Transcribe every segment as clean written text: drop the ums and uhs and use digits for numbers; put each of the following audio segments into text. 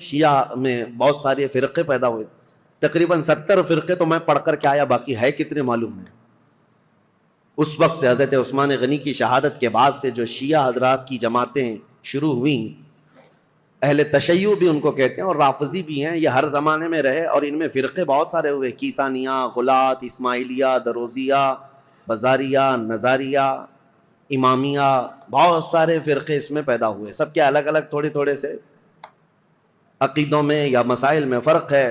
شیعہ میں بہت سارے فرقے پیدا ہوئے، تقریباً 70 فرقے تو میں پڑھ کر کے آیا، باقی ہے کتنے معلوم نہیں۔ اس وقت سے حضرت عثمان غنی کی شہادت کے بعد سے جو شیعہ حضرات کی جماعتیں شروع ہوئیں، اہل تشیع بھی ان کو کہتے ہیں اور رافضی بھی ہیں، یہ ہر زمانے میں رہے اور ان میں فرقے بہت سارے ہوئے، کیسانیہ، غلات، اسماعیلیہ، دروزیہ، بزاریہ، نظاریہ، امامیہ، بہت سارے فرقے اس میں پیدا ہوئے، سب کے الگ الگ تھوڑے تھوڑے سے عقیدوں میں یا مسائل میں فرق ہے،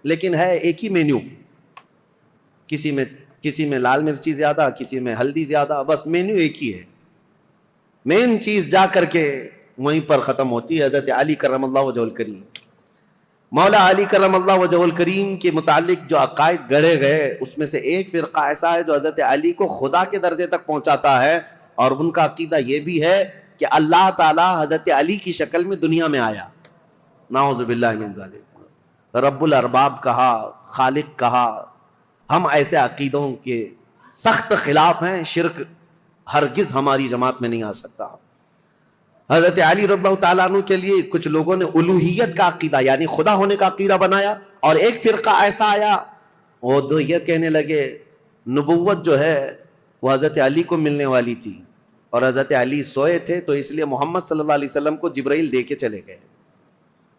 لیکن ہے ایک ہی مینیو، کسی میں لال مرچی زیادہ، کسی میں ہلدی زیادہ، بس مینیو ایک ہی ہے، مین چیز جا کر کے وہیں پر ختم ہوتی ہے۔ حضرت علی کرم اللہ وجہہ الکریم، مولا علی کرم اللہ وجہہ الکریم کے متعلق جو عقائد گڑھے گئے، اس میں سے ایک فرقہ ایسا ہے جو حضرت علی کو خدا کے درجے تک پہنچاتا ہے، اور ان کا عقیدہ یہ بھی ہے کہ اللہ تعالی حضرت علی کی شکل میں دنیا میں آیا، نعوذ باللہ من ذالک، رب الارباب کہا، خالق کہا۔ ہم ایسے عقیدوں کے سخت خلاف ہیں، شرک ہرگز ہماری جماعت میں نہیں آ سکتا۔ حضرت علی رضی اللہ تعالیٰ عنہ کے لیے کچھ لوگوں نے الوہیت کا عقیدہ یعنی خدا ہونے کا عقیدہ بنایا، اور ایک فرقہ ایسا آیا وہ تو یہ کہنے لگے نبوت جو ہے وہ حضرت علی کو ملنے والی تھی، اور حضرت علی سوئے تھے تو اس لیے محمد صلی اللہ علیہ وسلم کو جبرائیل دے کے چلے گئے۔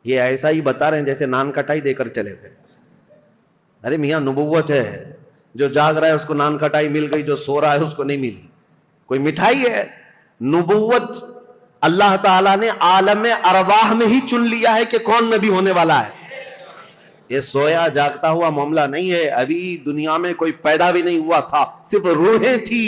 یہ ایسا ہی بتا رہے ہیں جیسے نان کٹائی دے کر چلے گئے۔ ارے میاں نبوت ہے، جو جاگ رہا ہے اس کو نان کٹائی مل گئی، جو سو رہا ہے اس کو نہیں ملی، کوئی مٹھائی ہے؟ نبوت اللہ تعالیٰ نے عالم ارواح میں ہی چن لیا ہے کہ کون نبی ہونے والا ہے، یہ سویا جاگتا ہوا معاملہ نہیں ہے۔ ابھی دنیا میں کوئی پیدا بھی نہیں ہوا تھا، صرف روحیں تھی،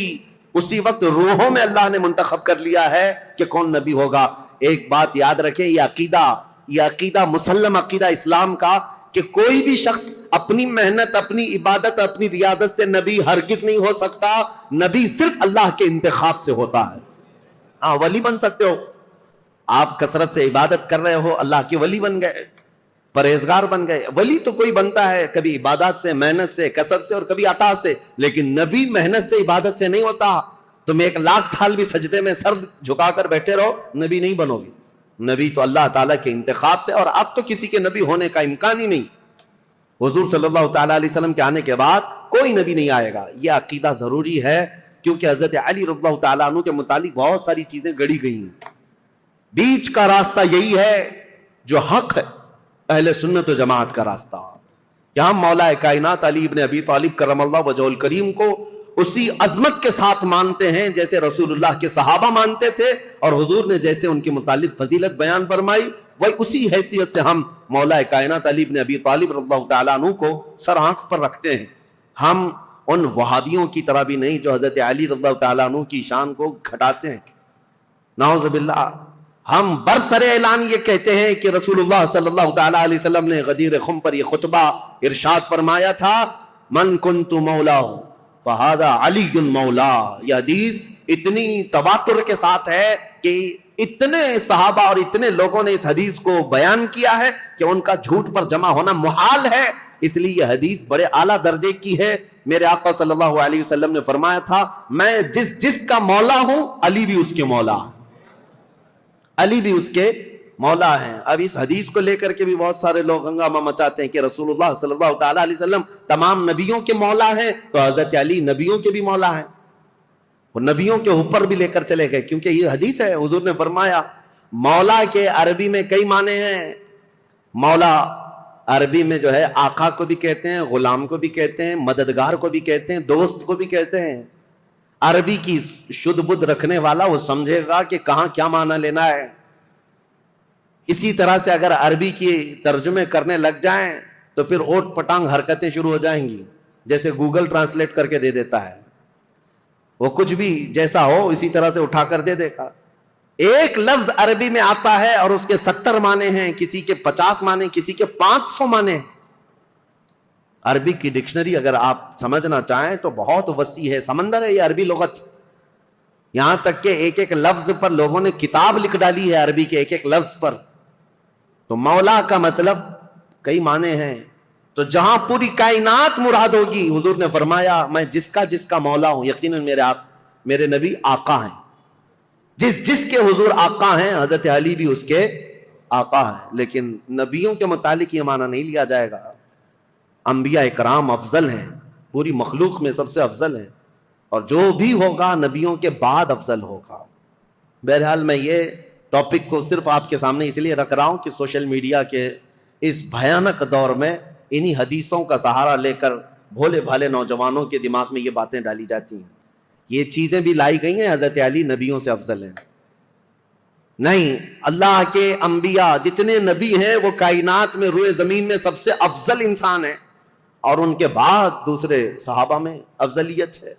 اسی وقت روحوں میں اللہ نے منتخب کر لیا ہے کہ کون نبی ہوگا۔ ایک بات یاد رکھیں، یہ عقیدہ مسلم عقیدہ اسلام کا کہ کوئی بھی شخص اپنی محنت، اپنی عبادت، اپنی ریاضت سے نبی ہرگز نہیں ہو سکتا، نبی صرف اللہ کے انتخاب سے ہوتا ہے۔ ہاں ولی بن سکتے ہو، آپ کثرت سے عبادت کر رہے ہو، اللہ کے ولی بن گئے، پرہیزگار بن گئے۔ ولی تو کوئی بنتا ہے کبھی عبادات سے، محنت سے، کثرت سے، اور کبھی عطا سے، لیکن نبی محنت سے، عبادت سے نہیں ہوتا۔ تم 1,00,000 سال بھی سجدے میں سر جھکا کر بیٹھے رہو، نبی نہیں بنو گے۔ نبی تو اللہ تعالیٰ کے انتخاب سے، اور اب تو کسی کے نبی ہونے کا امکان ہی نہیں۔ حضور صلی اللہ تعالیٰ علیہ وسلم کے آنے کے بعد کوئی نبی نہیں آئے گا، یہ عقیدہ ضروری ہے، کیونکہ حضرت علی رضی اللہ تعالیٰ عنہ کے متعلق بہت ساری چیزیں گڑی گئی ہیں۔ بیچ کا راستہ یہی ہے جو حق ہے، اہل سنت و جماعت کا راستہ، کہ ہم مولا کائنات علی ابن ابی طالب کرم اللہ وجہہ الکریم کو اسی عظمت کے ساتھ مانتے ہیں جیسے رسول اللہ کے صحابہ مانتے تھے، اور حضور نے جیسے ان کے متعلق فضیلت بیان فرمائی، وہی اسی حیثیت سے ہم مولا کائنات علی ابن ابی طالب رضی اللہ تعالیٰ عنہ کو سر آنکھ پر رکھتے ہیں۔ ہم ان وہابیوں کی طرح بھی نہیں جو حضرت علی رضی اللہ تعالیٰ عنہ کی شان کو گھٹاتے ہیں، نعوذ باللہ۔ ہم برسر اعلان یہ کہتے ہیں کہ رسول اللہ صلی اللہ تعالیٰ علیہ وسلم نے غدیر خم پر یہ خطبہ ارشاد فرمایا تھا، من کنت مولا فہذا علی مولا۔ یہ حدیث اتنی تواتر کے ساتھ ہے کہ اتنے صحابہ اور اتنے لوگوں نے اس حدیث کو بیان کیا ہے کہ ان کا جھوٹ پر جمع ہونا محال ہے، اس لیے یہ حدیث بڑے اعلیٰ درجے کی ہے۔ میرے آقا صلی اللہ علیہ وسلم نے فرمایا تھا، میں جس کا مولا ہوں علی بھی اس کے مولا، علی بھی اس کے مولا ہیں۔ اب اس حدیث کو لے کر کے بھی بہت سارے لوگ ہنگامہ مچاتے ہیں کہ رسول اللہ صلی اللہ تعالیٰ علیہ وسلم تمام نبیوں کے مولا ہیں، تو حضرت علی نبیوں کے بھی مولا ہیں، وہ نبیوں کے اوپر بھی لے کر چلے گئے، کیونکہ یہ حدیث ہے۔ حضور نے فرمایا مولا کے عربی میں کئی معنی ہیں۔ مولا عربی میں جو ہے آقا کو بھی کہتے ہیں، غلام کو بھی کہتے ہیں، مددگار کو بھی کہتے ہیں، دوست کو بھی کہتے ہیں۔ عربی کی شدھ بدھ رکھنے والا وہ سمجھے گا کہ کہاں کیا معنی لینا ہے۔ اسی طرح سے اگر عربی کی ترجمے کرنے لگ جائیں تو پھر اوٹ پٹانگ حرکتیں شروع ہو جائیں گی، جیسے گوگل ٹرانسلیٹ کر کے دے دیتا ہے، وہ کچھ بھی جیسا ہو اسی طرح سے اٹھا کر دے دے گا۔ ایک لفظ عربی میں آتا ہے اور اس کے 70 معنی ہیں، کسی کے 50 معنی، کسی کے 500 معنی۔ عربی کی ڈکشنری اگر آپ سمجھنا چاہیں تو بہت وسیع ہے، سمندر ہے یہ عربی لغت، یہاں تک کہ ایک ایک لفظ پر لوگوں نے کتاب لکھ ڈالی ہے عربی کے ایک ایک لفظ پر۔ تو مولا کا مطلب کئی معنی ہیں، تو جہاں پوری کائنات مراد ہوگی، حضور نے فرمایا میں جس کا مولا ہوں، یقیناً میرے نبی آقا ہیں، جس کے حضور آقا ہیں، حضرت علی بھی اس کے آقا ہے، لیکن نبیوں کے متعلق یہ معنی نہیں لیا جائے گا۔ انبیاء کرام افضل ہیں، پوری مخلوق میں سب سے افضل ہیں، اور جو بھی ہوگا نبیوں کے بعد افضل ہوگا۔ بہرحال میں یہ ٹاپک کو صرف آپ کے سامنے اس لیے رکھ رہا ہوں کہ سوشل میڈیا کے اس بھیانک دور میں انہی حدیثوں کا سہارا لے کر بھولے بھالے نوجوانوں کے دماغ میں یہ باتیں ڈالی جاتی ہیں، یہ چیزیں بھی لائی گئی ہیں حضرت علی نبیوں سے افضل ہیں۔ نہیں، اللہ کے انبیاء جتنے نبی ہیں وہ کائنات میں روئے زمین میں سب سے افضل انسان ہیں، اور ان کے بعد دوسرے صحابہ میں افضلیت ہے۔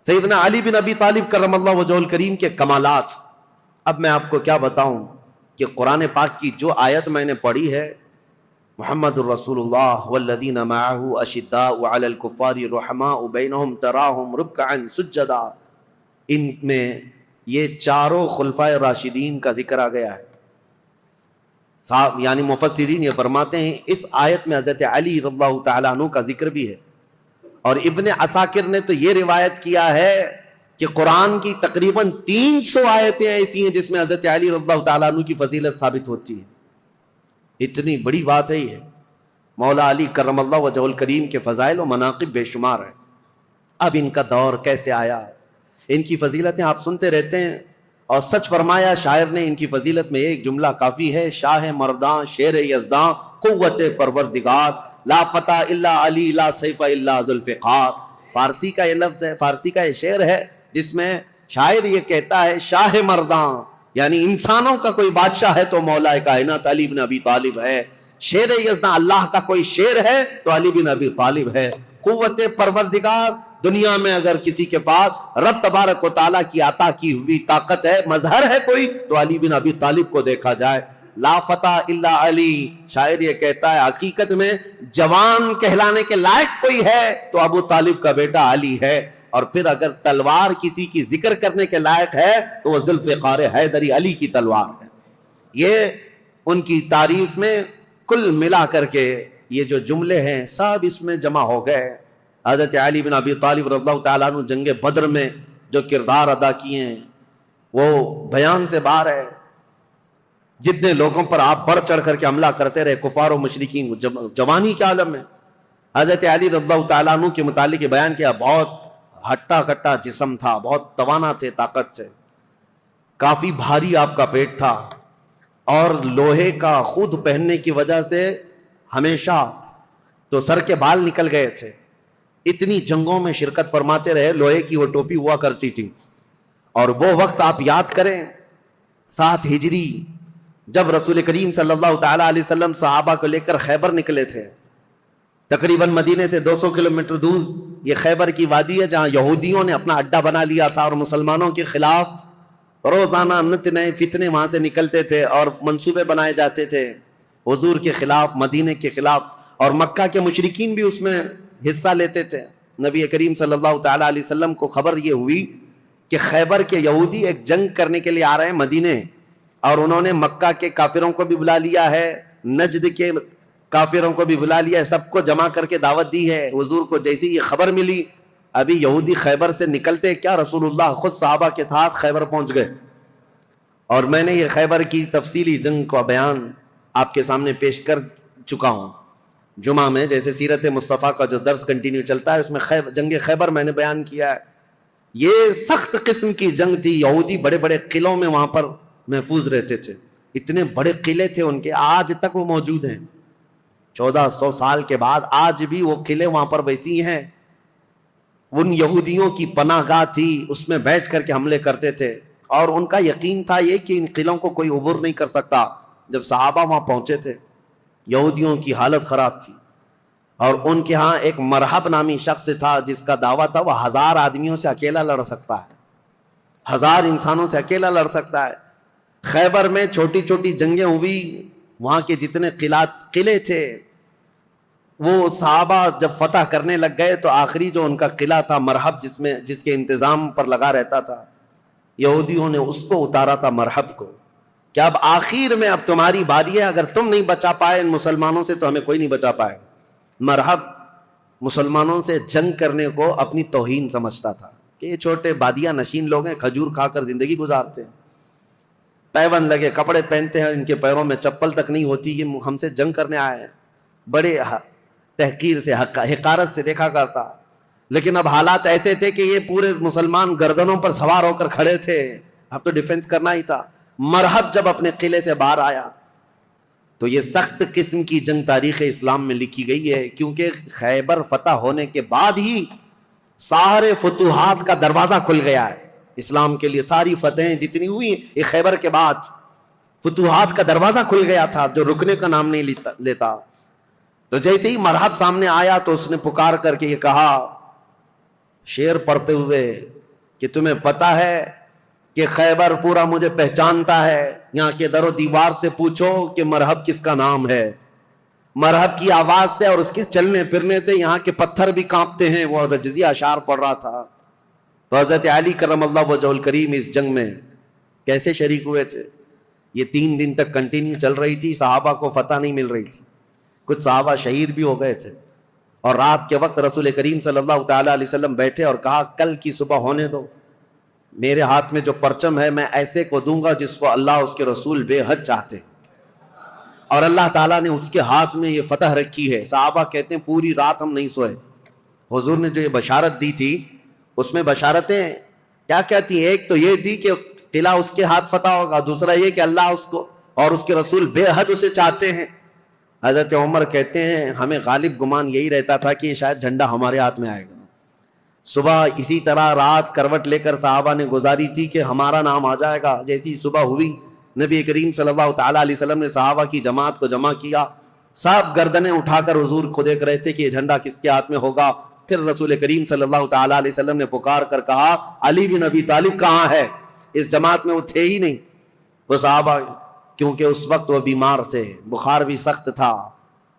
سیدنا علی بن ابی طالب کرم اللہ وجہہ الکریم کے کمالات، اب میں آپ کو کیا بتاؤں کہ قرآن پاک کی جو آیت میں نے پڑھی ہے، محمد الرسول اللہ والذین معہ اشداء علی الکفار رحماء بینہم تراہم رکعا سجدا، ان میں یہ چاروں خلفائے راشدین کا ذکر آ گیا ہے۔ صاحب یعنی مفسرین یہ فرماتے ہیں اس آیت میں حضرت علی رضی اللہ تعالیٰ عنہ کا ذکر بھی ہے، اور ابن عساکر نے تو یہ روایت کیا ہے کہ قرآن کی تقریباً 300 آیتیں ایسی ہیں جس میں حضرت علی رضی اللہ تعالیٰ عنہ کی فضیلت ثابت ہوتی ہے۔ اتنی بڑی بات ہے یہ، مولا علی کرم اللہ وجہ الکریم کے فضائل و مناقب بے شمار ہیں۔ اب ان کا دور کیسے آیا، ان کی فضیلتیں آپ سنتے رہتے ہیں، اور سچ فرمایا شاعر نے ان کی فضیلت میں ایک جملہ کافی ہے، شاہ مرداں شیر یزداں قوت پروردگار، لا فتح الا علی لا سیف الا ذوالفقار۔ فارسی کا یہ لفظ ہے، فارسی کا یہ شعر ہے جس میں شاعر یہ کہتا ہے شاہ مرداں یعنی انسانوں کا کوئی بادشاہ ہے تو مولا کائنات علی بن ابی طالب ہے، شیر یزداں اللہ کا کوئی شیر ہے تو علی بن ابی طالب ہے۔ قوت پروردگار، دنیا میں اگر کسی کے پاس رب تبارک و تعالیٰ کی عطا کی ہوئی طاقت ہے، مظہر ہے کوئی، تو علی بن ابی طالب کو دیکھا جائے۔ لا فتح الا علی، شاعر یہ کہتا ہے حقیقت میں جوان کہلانے کے لائق کوئی ہے تو ابو طالب کا بیٹا علی ہے، اور پھر اگر تلوار کسی کی ذکر کرنے کے لائق ہے تو وہ ذوالفقار حیدری علی کی تلوار ہے۔ یہ ان کی تعریف میں کل ملا کر کے یہ جو جملے ہیں سب اس میں جمع ہو گئے۔ حضرت علی بن ابی طالب رضی اللہ تعالیٰ عنہ جنگ بدر میں جو کردار ادا کیے ہیں وہ بیان سے باہر ہے۔ جتنے لوگوں پر آپ بڑھ چڑھ کر کے حملہ کرتے رہے کفار و مشرکین، جوانی کے عالم میں حضرت علی رضی اللہ تعالیٰ عنہ کے متعلق یہ بیان کیا، بہت ہٹا کٹا جسم تھا، بہت توانا تھے، طاقت تھے، کافی بھاری آپ کا پیٹ تھا، اور لوہے کا خود پہننے کی وجہ سے ہمیشہ تو سر کے بال نکل گئے تھے۔ اتنی جنگوں میں شرکت فرماتے رہے، لوہے کی وہ ٹوپی ہوا کرتی تھی، اور وہ وقت آپ یاد کریں 7 ہجری جب رسول کریم صلی اللہ تعالیٰ علیہ وسلم صحابہ کو لے کر خیبر نکلے تھے، تقریباً مدینے سے 200 کلومیٹر دور یہ خیبر کی وادی ہے جہاں یہودیوں نے اپنا اڈا بنا لیا تھا، اور مسلمانوں کے خلاف روزانہ نت نئے فتنے وہاں سے نکلتے تھے اور منصوبے بنائے جاتے تھے حضور کے خلاف، مدینے کے خلاف، اور مکہ کے مشرکین بھی اس میں حصہ لیتے تھے۔ نبی کریم صلی اللہ تعالیٰ علیہ وسلم کو خبر یہ ہوئی کہ خیبر کے یہودی ایک جنگ کرنے کے لیے آ رہے ہیں مدینے، اور انہوں نے مکہ کے کافروں کو بھی بلا لیا ہے، نجد کے کافروں کو بھی بلا لیا ہے، سب کو جمع کر کے دعوت دی ہے۔ حضور کو جیسی یہ خبر ملی، ابھی یہودی خیبر سے نکلتے کیا رسول اللہ خود صحابہ کے ساتھ خیبر پہنچ گئے، اور میں نے یہ خیبر کی تفصیلی جنگ کا بیان آپ کے سامنے پیش کر چکا ہوں جمعہ میں، جیسے سیرت مصطفیٰ کا جو درس کنٹینیو چلتا ہے اس میں جنگ خیبر میں نے بیان کیا ہے۔ یہ سخت قسم کی جنگ تھی، یہودی بڑے بڑے قلعوں میں وہاں پر محفوظ رہتے تھے، اتنے بڑے قلعے تھے ان کے، آج تک وہ موجود ہیں، 1400 سال کے بعد آج بھی وہ قلعے وہاں پر ویسی ہیں۔ ان یہودیوں کی پناہ گاہ تھی، اس میں بیٹھ کر کے حملے کرتے تھے، اور ان کا یقین تھا یہ کہ ان قلعوں کو کوئی عبور نہیں کر سکتا۔ جب صحابہ وہاں پہنچے تھے یہودیوں کی حالت خراب تھی، اور ان کے ہاں ایک مرحب نامی شخص تھا جس کا دعویٰ تھا وہ 1000 آدمیوں سے اکیلا لڑ سکتا ہے، 1000 انسانوں سے اکیلا لڑ سکتا ہے۔ خیبر میں چھوٹی چھوٹی جنگیں ہوئی، وہاں کے جتنے قلعے تھے وہ صحابہ جب فتح کرنے لگ گئے تو آخری جو ان کا قلعہ تھا مرحب، جس کے انتظام پر لگا رہتا تھا، یہودیوں نے اس کو اتارا تھا مرحب کو، کہ اب آخر میں اب تمہاری باری ہے، اگر تم نہیں بچا پائے ان مسلمانوں سے تو ہمیں کوئی نہیں بچا پائے۔ مرحب مسلمانوں سے جنگ کرنے کو اپنی توہین سمجھتا تھا کہ یہ چھوٹے بادیہ نشین لوگ ہیں، کھجور کھا کر زندگی گزارتے ہیں۔ پیون لگے کپڑے پہنتے ہیں، ان کے پیروں میں چپل تک نہیں ہوتی، یہ ہم سے جنگ کرنے آئے ہیں، بڑے تحقیر سے حقارت سے دیکھا کرتا. لیکن اب حالات ایسے تھے کہ یہ پورے مسلمان گردنوں پر سوار ہو کر کھڑے تھے، اب تو ڈیفنس کرنا ہی تھا. مرحب جب اپنے قلعے سے باہر آیا تو یہ سخت قسم کی جنگ تاریخ اسلام میں لکھی گئی ہے، کیونکہ خیبر فتح ہونے کے بعد ہی سارے فتوحات کا دروازہ کھل گیا ہے اسلام کے لیے. ساری فتحیں جتنی ہوئی یہ خیبر کے بعد فتوحات کا دروازہ کھل گیا تھا جو رکنے کا نام نہیں لیتا. تو جیسے ہی مرحب سامنے آیا تو اس نے پکار کر کے یہ کہا شعر پڑھتے ہوئے کہ تمہیں پتا ہے کہ خیبر پورا مجھے پہچانتا ہے، یہاں کے در و دیوار سے پوچھو کہ مرحب کس کا نام ہے. مرحب کی آواز سے اور اس کے چلنے پھرنے سے یہاں کے پتھر بھی کانپتے ہیں. وہ رجزی اشعار پڑھ رہا تھا. تو حضرت علی کرم اللہ وجہہ الکریم اس جنگ میں کیسے شریک ہوئے تھے؟ یہ 3 دن تک کنٹینیو چل رہی تھی، صحابہ کو فتح نہیں مل رہی تھی، کچھ صحابہ شہید بھی ہو گئے تھے. اور رات کے وقت رسول کریم صلی اللہ تعالیٰ علیہ وسلم بیٹھے اور کہا کل کی صبح ہونے دو، میرے ہاتھ میں جو پرچم ہے میں ایسے کو دوں گا جس کو اللہ اس کے رسول بے حد چاہتے. اور اللہ تعالیٰ نے اس کے ہاتھ میں یہ فتح رکھی ہے. صحابہ کہتے ہیں پوری رات ہم نہیں سوئے. حضور نے جو یہ بشارت دی تھی اس میں بشارتیں کیا کیا تھی؟ ایک تو یہ تھی کہ قلعہ اس کے ہاتھ فتح ہوگا، دوسرا یہ کہ اللہ اس کو اور اس کے رسول بے حد اسے چاہتے ہیں. حضرت عمر کہتے ہیں ہمیں غالب گمان یہی رہتا تھا کہ شاید جھنڈا ہمارے ہاتھ میں آئے گا. صبح اسی طرح رات کروٹ لے کر صحابہ نے گزاری تھی کہ ہمارا نام آ جائے گا. جیسی صبح ہوئی نبی کریم صلی اللہ تعالیٰ علیہ وسلم نے صحابہ کی جماعت کو جمع کیا. سب گردنیں اٹھا کر حضور کو دیکھ رہے تھے کہ یہ جھنڈا کس کے ہاتھ میں ہوگا. پھر رسول کریم صلی اللہ تعالیٰ علیہ وسلم نے پکار کر کہا علی بن ابی طالب کہاں ہے؟ اس جماعت میں وہ تھے ہی نہیں. وہ صحابہ کیونکہ اس وقت وہ بیمار تھے، بخار بھی سخت تھا.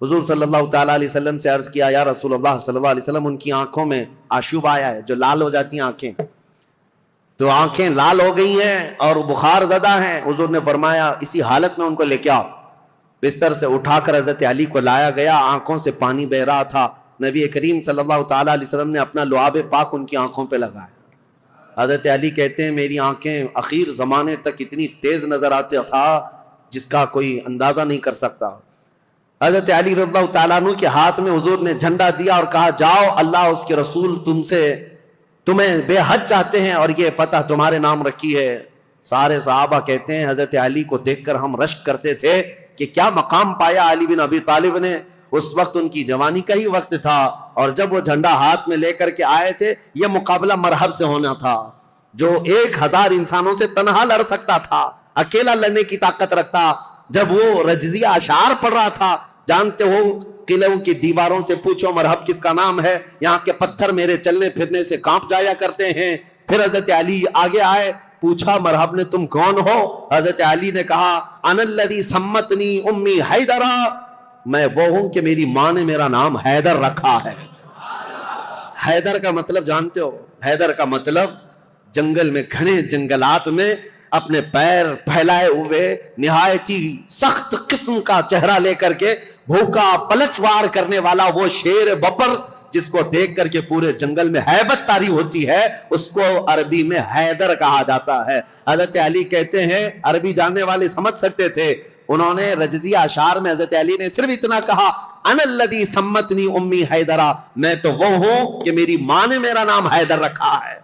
حضور صلی اللہ تعالیٰ علیہ وسلم سے عرض کیا یا رسول اللہ صلی اللہ علیہ وسلم ان کی آنکھوں میں آشوب آیا ہے، جو لال ہو جاتی ہیں آنکھیں، تو آنکھیں لال ہو گئی ہیں اور بخار زدہ ہیں. حضور نے فرمایا اسی حالت میں ان کو لے کے آؤ. بستر سے اٹھا کر حضرت علی کو لایا گیا، آنکھوں سے پانی بہ رہا تھا. نبی کریم صلی اللہ تعالیٰ علیہ وسلم نے اپنا لعاب پاک ان کی آنکھوں پہ لگایا. حضرت علی کہتے ہیں میری آنکھیں اخیر زمانے تک اتنی تیز نظر آتا تھا جس کا کوئی اندازہ نہیں کر سکتا. حضرت علی رضی اللہ تعالیٰ عنہ کے ہاتھ میں حضور نے جھنڈا دیا اور کہا جاؤ اللہ اس کے رسول تمہیں بے حد چاہتے ہیں اور یہ فتح تمہارے نام رکھی ہے. سارے صحابہ کہتے ہیں حضرت علی کو دیکھ کر ہم رشک کرتے تھے کہ کیا مقام پایا علی بن ابی طالب نے. اس وقت ان کی جوانی کا ہی وقت تھا اور جب وہ جھنڈا ہاتھ میں لے کر کے آئے تھے یہ مقابلہ مرحب سے ہونا تھا جو 1000 انسانوں سے تنہا لڑ سکتا تھا، اکیلا لڑنے کی طاقت رکھتا. جب وہ رجزیہ اشعار پڑھ رہا تھا، جانتے ہو قلعوں کی دیواروں سے پوچھو مرحب کس کا نام ہے، یہاں کے پتھر میرے چلنے پھرنے سے کانپ جایا کرتے ہیں. پھر حضرت علی آگے آئے، پوچھا مرحب نے تم کون ہو؟ حضرت علی نے کہا انا الذی سمتنی امی حیدرا، میں وہ ہوں کہ میری ماں نے میرا نام حیدر رکھا ہے. حیدر کا مطلب جانتے ہو؟ حیدر کا مطلب جنگل میں، گھنے جنگلات میں اپنے پیر پھیلائے ہوئے نہایت ہی سخت قسم کا چہرہ لے کر کے بھوکا پلٹوار کرنے والا وہ شیر بپر جس کو دیکھ کر کے پورے جنگل میں ہیبت طاری ہوتی ہے، اس کو عربی میں حیدر کہا جاتا ہے. حضرت علی کہتے ہیں عربی جاننے والے سمجھ سکتے تھے. انہوں نے رجزیہ اشعار میں حضرت علی نے صرف اتنا کہا انا الذی سمتنی امی حیدرا، میں تو وہ ہوں کہ میری ماں نے میرا نام حیدر رکھا ہے.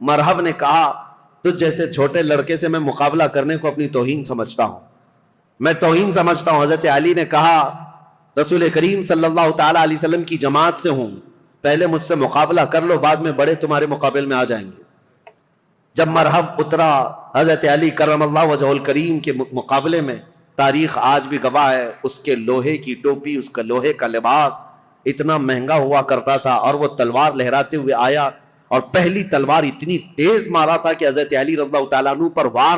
مرحب نے کہا تجھ جیسے چھوٹے لڑکے سے میں مقابلہ کرنے کو اپنی توہین سمجھتا ہوں، میں توہین سمجھتا ہوں. حضرت علی نے کہا رسول کریم صلی اللہ تعالیٰ علیہ وسلم کی جماعت سے ہوں، پہلے مجھ سے مقابلہ کر لو، بعد میں بڑے تمہارے مقابل میں آ جائیں گے. جب مرحب اترا حضرت علی کرم اللہ وجہہ الکریم کے مقابلے میں، تاریخ آج بھی گواہ ہے اس کے لوہے کی ٹوپی، اس کا لوہے کا لباس اتنا مہنگا ہوا کرتا تھا، اور وہ تلوار لہراتے ہوئے آیا اور پہلی تلوار اتنی تیز مارا تھا کہ حضرت علی رضی اللہ تعالیٰ عنہ پر وار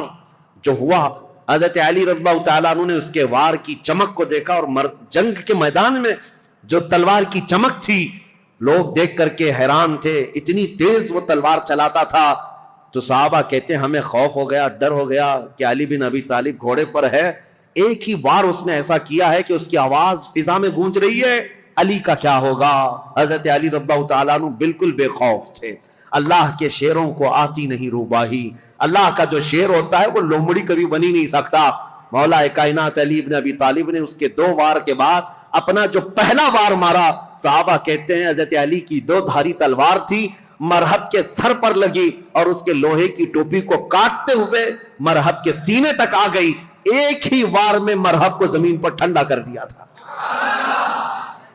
جو ہوا، حضرت علی رضی اللہ تعالیٰ عنہ نے اس کے وار کی چمک کو دیکھا اور جنگ کے میدان میں جو تلوار کی چمک تھی لوگ دیکھ کر کے حیران تھے، اتنی تیز وہ تلوار چلاتا تھا. تو صحابہ کہتے ہیں ہمیں خوف ہو گیا، ڈر ہو گیا کہ علی بن ابی طالب گھوڑے پر ہے، ایک ہی بار اس نے ایسا کیا ہے کہ اس کی آواز فضا میں گونج رہی ہے، علی کا کیا ہوگا. حضرت علی رضی اللہ تعالیٰ عنہ بالکل بے خوف تھے. اللہ کے شیروں کو آتی نہیں روباہی، اللہ کا جو شیر ہوتا ہے وہ لومڑی کبھی بنی نہیں سکتا. مولا کائنات علی بن ابی طالب نے اس کے 2 وار کے بعد اپنا جو پہلا وار مارا, صحابہ کہتے ہیں حضرت علی کی 2 دھاری تلوار تھی, مرحب کے سر پر لگی اور اس کے لوہے کی ٹوپی کو کاٹتے ہوئے مرحب کے سینے تک آ گئی. ایک ہی وار میں مرحب کو زمین پر ٹھنڈا کر دیا تھا.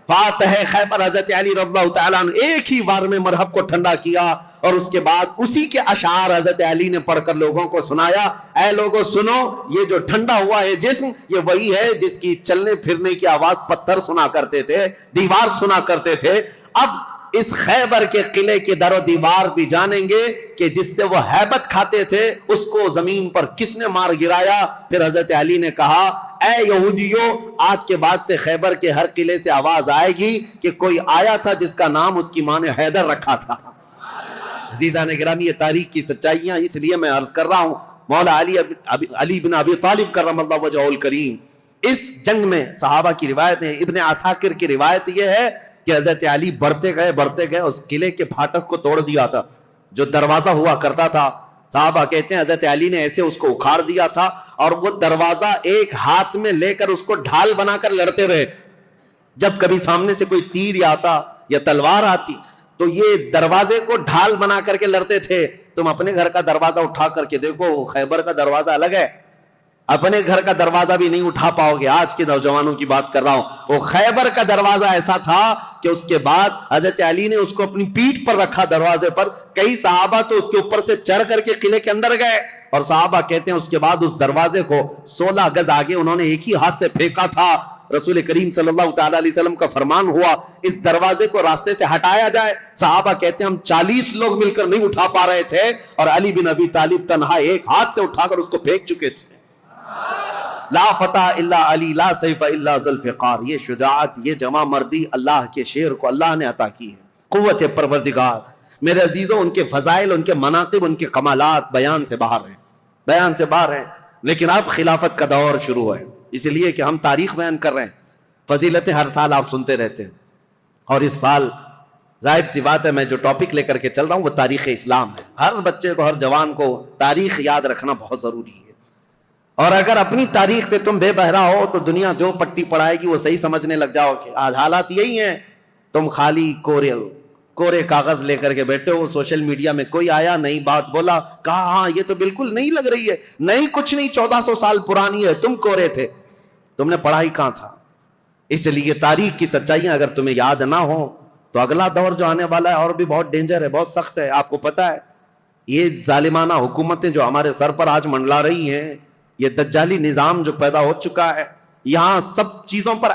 فاتح خیبر حضرت علی رضی اللہ تعالیٰ عنہ ایک ہی وار میں مرحب کو ٹھنڈا کیا, اور اس کے بعد اسی کے اشعار حضرت علی نے پڑھ کر لوگوں کو سنایا. اے لوگوں سنو, یہ جو ٹھنڈا ہوا ہے جسم, یہ وہی ہے جس کی چلنے پھرنے کی آواز پتھر سنا کرتے تھے, دیوار سنا کرتے تھے. اب اس خیبر کے قلعے کے در و دیوار بھی جانیں گے کہ جس سے وہ ہیبت کھاتے تھے اس کو زمین پر کس نے مار گرایا. پھر حضرت علی نے کہا, اے یہودیوں, آج کے بعد سے خیبر کے ہر قلعے سے آواز آئے گی کہ کوئی آیا تھا جس کا نام اس کی ماں نے حیدر رکھا تھا. عزیزان گرامی, یہ تاریخ کی سچائیاں اس لیے میں عرض کر رہا ہوں. مولا علی بن ابی طالب کرم اللہ وجہہ الکریم, اس جنگ میں صحابہ کی روایت ہے, ابن عساکر کی روایت یہ ہے کہ حضرت علی بڑھتے گئے اس قلعے کے پھاٹک کو توڑ دیا تھا, جو دروازہ ہوا کرتا تھا. صحابہ کہتے ہیں حضرت علی نے ایسے اس کو اکھاڑ دیا تھا, اور وہ دروازہ ایک ہاتھ میں لے کر اس کو ڈھال بنا کر لڑتے رہے. جب کبھی سامنے سے کوئی تیر آتا یا تلوار آتی تو یہ دروازے کو ڈھال بنا کر کے لڑتے تھے. تم اپنے گھر کا دروازہ اٹھا کر کے دیکھو, خیبر کا دروازہ الگ ہے, اپنے گھر کا دروازہ بھی نہیں اٹھا پاؤ گے. آج کے نوجوانوں کی بات کر رہا ہوں. وہ خیبر کا دروازہ ایسا تھا کہ اس کے بعد حضرت علی نے اس کو اپنی پیٹھ پر رکھا دروازے پر. کئی صحابہ تو اس کے اوپر سے چڑھ کر کے قلعے کے اندر گئے, اور صحابہ کہتے ہیں اس کے بعد اس دروازے کو 16 گز آگے انہوں نے ایک ہی ہاتھ سے پھینکا تھا. رسول کریم صلی اللہ تعالی علیہ وسلم کا فرمان ہوا اس دروازے کو راستے سے ہٹایا جائے. صحابہ کہتے ہیں ہم 40 لوگ مل کر نہیں اٹھا پا رہے تھے, اور علی بن ابی طالب تنہا ایک ہاتھ سے اٹھا کر اس کو پھینک چکے تھے. لا فتح الا علی لا سیف الا ذوالفقار. یہ شجاعت, یہ جمع مردی اللہ کے شیر کو اللہ نے عطا کی ہے. قوت پروردگار. میرے عزیزوں, ان کے فضائل, ان کے مناقب, ان کے کمالات بیان سے باہر ہیں. لیکن اب خلافت کا دور شروع ہے, اس لیے کہ ہم تاریخ بیان کر رہے ہیں. فضیلتیں ہر سال آپ سنتے رہتے ہیں, اور اس سال ظاہر سی بات ہے میں جو ٹاپک لے کر کے چل رہا ہوں وہ تاریخ اسلام ہے. ہر بچے کو, ہر جوان کو تاریخ یاد رکھنا بہت ضروری ہے. اور اگر اپنی تاریخ سے تم بے بہرا ہو تو دنیا جو پٹی پڑھائے گی وہ صحیح سمجھنے لگ جاؤ کہ آج حالات یہی ہیں. تم خالی کورے کاغذ لے کر کے بیٹھے ہو, سوشل میڈیا میں کوئی آیا نئی بات بولا, کہا ہاں یہ تو بالکل نہیں لگ رہی ہے, نہیں کچھ نہیں, 1400 سال پرانی ہے, تم کورے تھے, تم نے پڑھائی کہاں تھا. اس لیے تاریخ کی سچائیاں اگر تمہیں یاد نہ ہو تو اگلا دور جو آنے والا ہے اور بھی بہت ڈینجر ہے, بہت سخت ہے. آپ کو پتا ہے یہ ظالمانہ حکومتیں جو ہمارے سر پر آج منڈلا رہی ہیں, یہ دجالی نظام جو پیدا ہو چکا ہے, یہاں سب چیزوں پر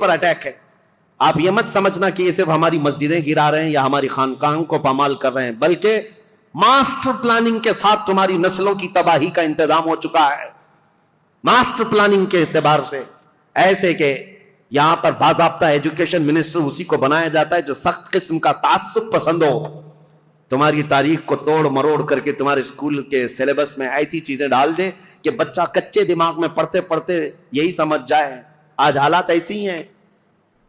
اٹیک ہے. آپ یہ مت سمجھنا کہ یہ صرف ہماری مسجدیں گرا رہے ہیں یا ہماری خانقاہوں کو پامال کر رہے ہیں, بلکہ ماسٹر پلاننگ کے ساتھ تمہاری نسلوں کی تباہی کا انتظام ہو چکا ہے. ماسٹر پلاننگ کے اعتبار سے ایسے کہ یہاں پر باضابطہ ایجوکیشن منسٹر اسی کو بنایا جاتا ہے جو سخت قسم کا تعصب پسند ہو. تمہاری تاریخ کو توڑ مروڑ کر کے تمہارے اسکول کے سلیبس میں ایسی چیزیں ڈال دیں کہ بچہ کچے دماغ میں پڑھتے پڑھتے یہی سمجھ جائے. آج حالات ایسی ہیں,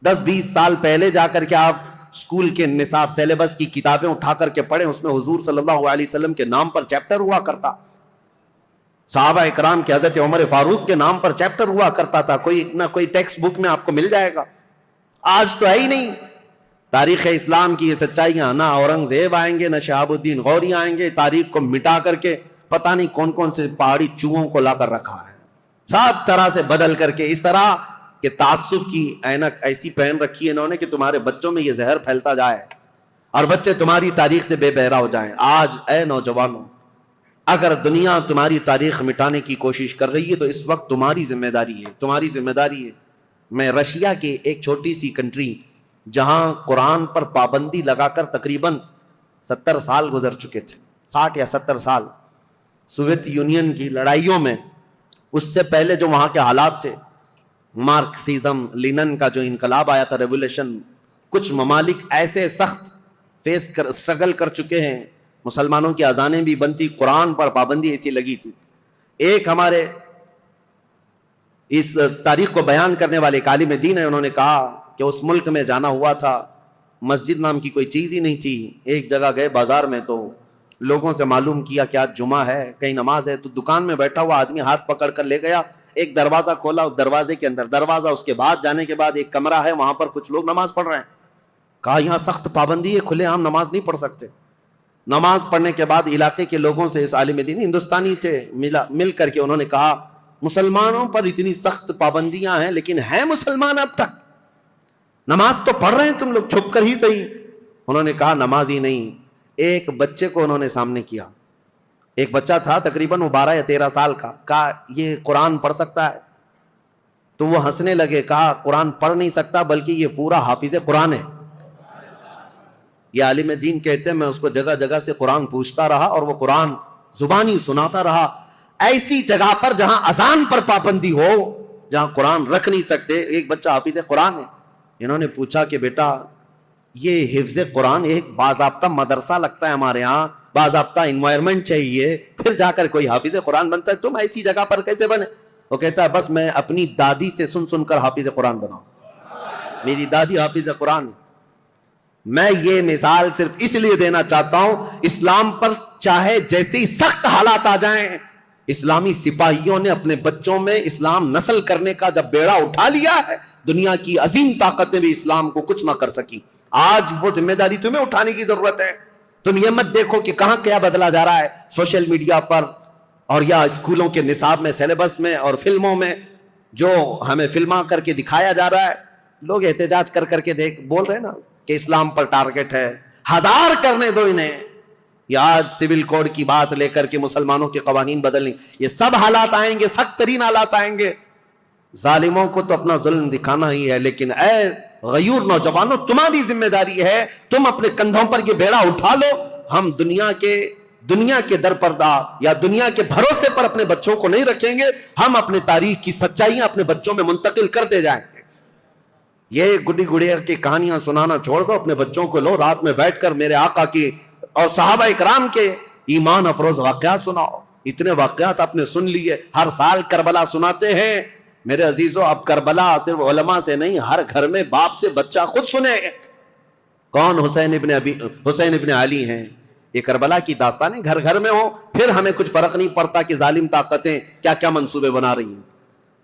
10-20 سال پہلے جا کر کے آپ اسکول کے نصاب سلیبس کی کتابیں اٹھا کر کے پڑھیں, اس میں حضور صلی اللہ علیہ وسلم کے نام پر چیپٹر ہوا کرتا, صحابہ اکرام کے حضرت عمر فاروق کے نام پر چیپٹر ہوا کرتا تھا. کوئی نہ کوئی ٹیکسٹ بک میں آپ کو مل جائے گا. آج تو ہے ہی نہیں. تاریخ اسلام کی یہ سچائیاں, نہ اورنگزیب آئیں گے, نہ شہاب الدین غوری آئیں گے, تاریخ کو مٹا کر کے پتہ نہیں کون کون سے پہاڑی چوہوں کو لا کر رکھا ہے, سب طرح سے بدل کر کے, اس طرح کہ تعصب کی اینک ایسی پہن رکھی ہے انہوں نے کہ تمہارے بچوں میں یہ زہر پھیلتا جائے اور بچے تمہاری تاریخ سے بے بہرا ہو جائیں. آج اے نوجوانوں, اگر دنیا تمہاری تاریخ مٹانے کی کوشش کر رہی ہے تو اس وقت تمہاری ذمہ داری ہے. میں رشیا کی ایک چھوٹی سی کنٹری جہاں قرآن پر پابندی لگا کر تقریباً 70 سال گزر چکے تھے, 60 یا 70 سال, سوویت یونین کی لڑائیوں میں, اس سے پہلے جو وہاں کے حالات تھے, مارکسزم, لینن کا جو انقلاب آیا تھا, ریولیوشن, کچھ ممالک ایسے سخت اسٹرگل کر چکے ہیں, مسلمانوں کی اذانیں بھی بنتی, قرآن پر پابندی ایسی لگی تھی. ایک ہمارے اس تاریخ کو بیان کرنے والے ایک عالم دین ہے, انہوں نے کہا کہ اس ملک میں جانا ہوا تھا, مسجد نام کی کوئی چیز ہی نہیں تھی. ایک جگہ گئے بازار میں تو لوگوں سے معلوم کیا کہ آج جمعہ ہے, کہیں نماز ہے, تو دکان میں بیٹھا ہوا آدمی ہاتھ پکڑ کر لے گیا, ایک دروازہ کھولا, اس دروازے کے اندر دروازہ, اس کے بعد جانے کے بعد ایک کمرہ ہے, وہاں پر کچھ لوگ نماز پڑھ رہے ہیں. کہا یہاں سخت پابندی ہے, کھلے عام نماز نہیں پڑھ سکتے. نماز پڑھنے کے بعد علاقے کے لوگوں سے, اس عالم دین ہندوستانی تھے, مل کر کے انہوں نے کہا مسلمانوں پر اتنی سخت پابندیاں ہیں لیکن ہیں مسلمان اب تک, نماز تو پڑھ رہے ہیں تم لوگ چھپ کر ہی صحیح. انہوں نے کہا نماز ہی نہیں. ایک بچے کو انہوں نے سامنے کیا, ایک بچہ تھا تقریباً وہ 12 یا 13 سال کا, کہا یہ قرآن پڑھ سکتا ہے؟ تو وہ ہنسنے لگے, کہا قرآن پڑھ نہیں سکتا بلکہ یہ پورا حافظ قرآن ہے. یہ عالم دین کہتے ہیں میں اس کو جگہ جگہ سے قرآن پوچھتا رہا اور وہ قرآن زبانی سناتا رہا. ایسی جگہ پر جہاں اذان پر پابندی ہو, جہاں قرآن رکھ نہیں سکتے, ایک بچہ حافظ قرآن ہے. انہوں نے پوچھا کہ بیٹا یہ حفظ قرآن ایک باضابطہ مدرسہ لگتا ہے ہمارے ہاں, باضابطہ انوائرمنٹ چاہیے, پھر جا کر کوئی حافظ قرآن بنتا ہے, تم ایسی جگہ پر کیسے بنے؟ وہ کہتا ہے بس میں اپنی دادی سے سن کر حافظ قرآن بناؤں, میری دادی حافظ قرآن ہے. میں یہ مثال صرف اس لیے دینا چاہتا ہوں, اسلام پر چاہے جیسی سخت حالات آ جائیں, اسلامی سپاہیوں نے اپنے بچوں میں اسلام نسل کرنے کا جب بیڑا اٹھا لیا ہے, دنیا کی عظیم طاقتیں بھی اسلام کو کچھ نہ کر سکی. آج وہ ذمہ داری تمہیں اٹھانے کی ضرورت ہے. تم یہ مت دیکھو کہ کہاں کیا بدلا جا رہا ہے سوشل میڈیا پر اور یا اسکولوں کے نصاب میں, سلیبس میں اور فلموں میں, جو ہمیں فلما کر کے دکھایا جا رہا ہے. لوگ احتجاج کر کے بول رہے ہیں نا کہ اسلام پر ٹارگٹ ہے, 1000 کرنے دو انہیں. یا آج سول کوڈ کی بات لے کر کے مسلمانوں کے قوانین بدلنے, یہ سب حالات آئیں گے, سخت ترین حالات آئیں گے. ظالموں کو تو اپنا ظلم دکھانا ہی ہے, لیکن اے غیور نوجوانوں تمہاری ذمہ داری ہے, تم اپنے کندھوں پر یہ بیڑا اٹھا لو. ہم دنیا کے درپردہ یا دنیا کے بھروسے پر اپنے بچوں کو نہیں رکھیں گے, ہم اپنے تاریخ کی سچائیاں اپنے بچوں میں منتقل کرتے جائیں گے. یہ گڈی گڑیا کی کہانیاں سنانا چھوڑ دو, اپنے بچوں کو لو, رات میں بیٹھ کر میرے آقا کی اور صحابہ اکرام کے ایمان افروز واقعات سناؤ. اتنے واقعات آپ نے سن لیے, ہر سال کربلا سناتے ہیں. میرے عزیزوں اب کربلا صرف علماء سے نہیں, ہر گھر میں باپ سے بچہ خود سنے. کون؟ حسین ابن علی ہیں. یہ کربلا کی داستانیں گھر گھر میں ہو, پھر ہمیں کچھ فرق نہیں پڑتا کہ ظالم طاقتیں کیا کیا منصوبے بنا رہی ہیں.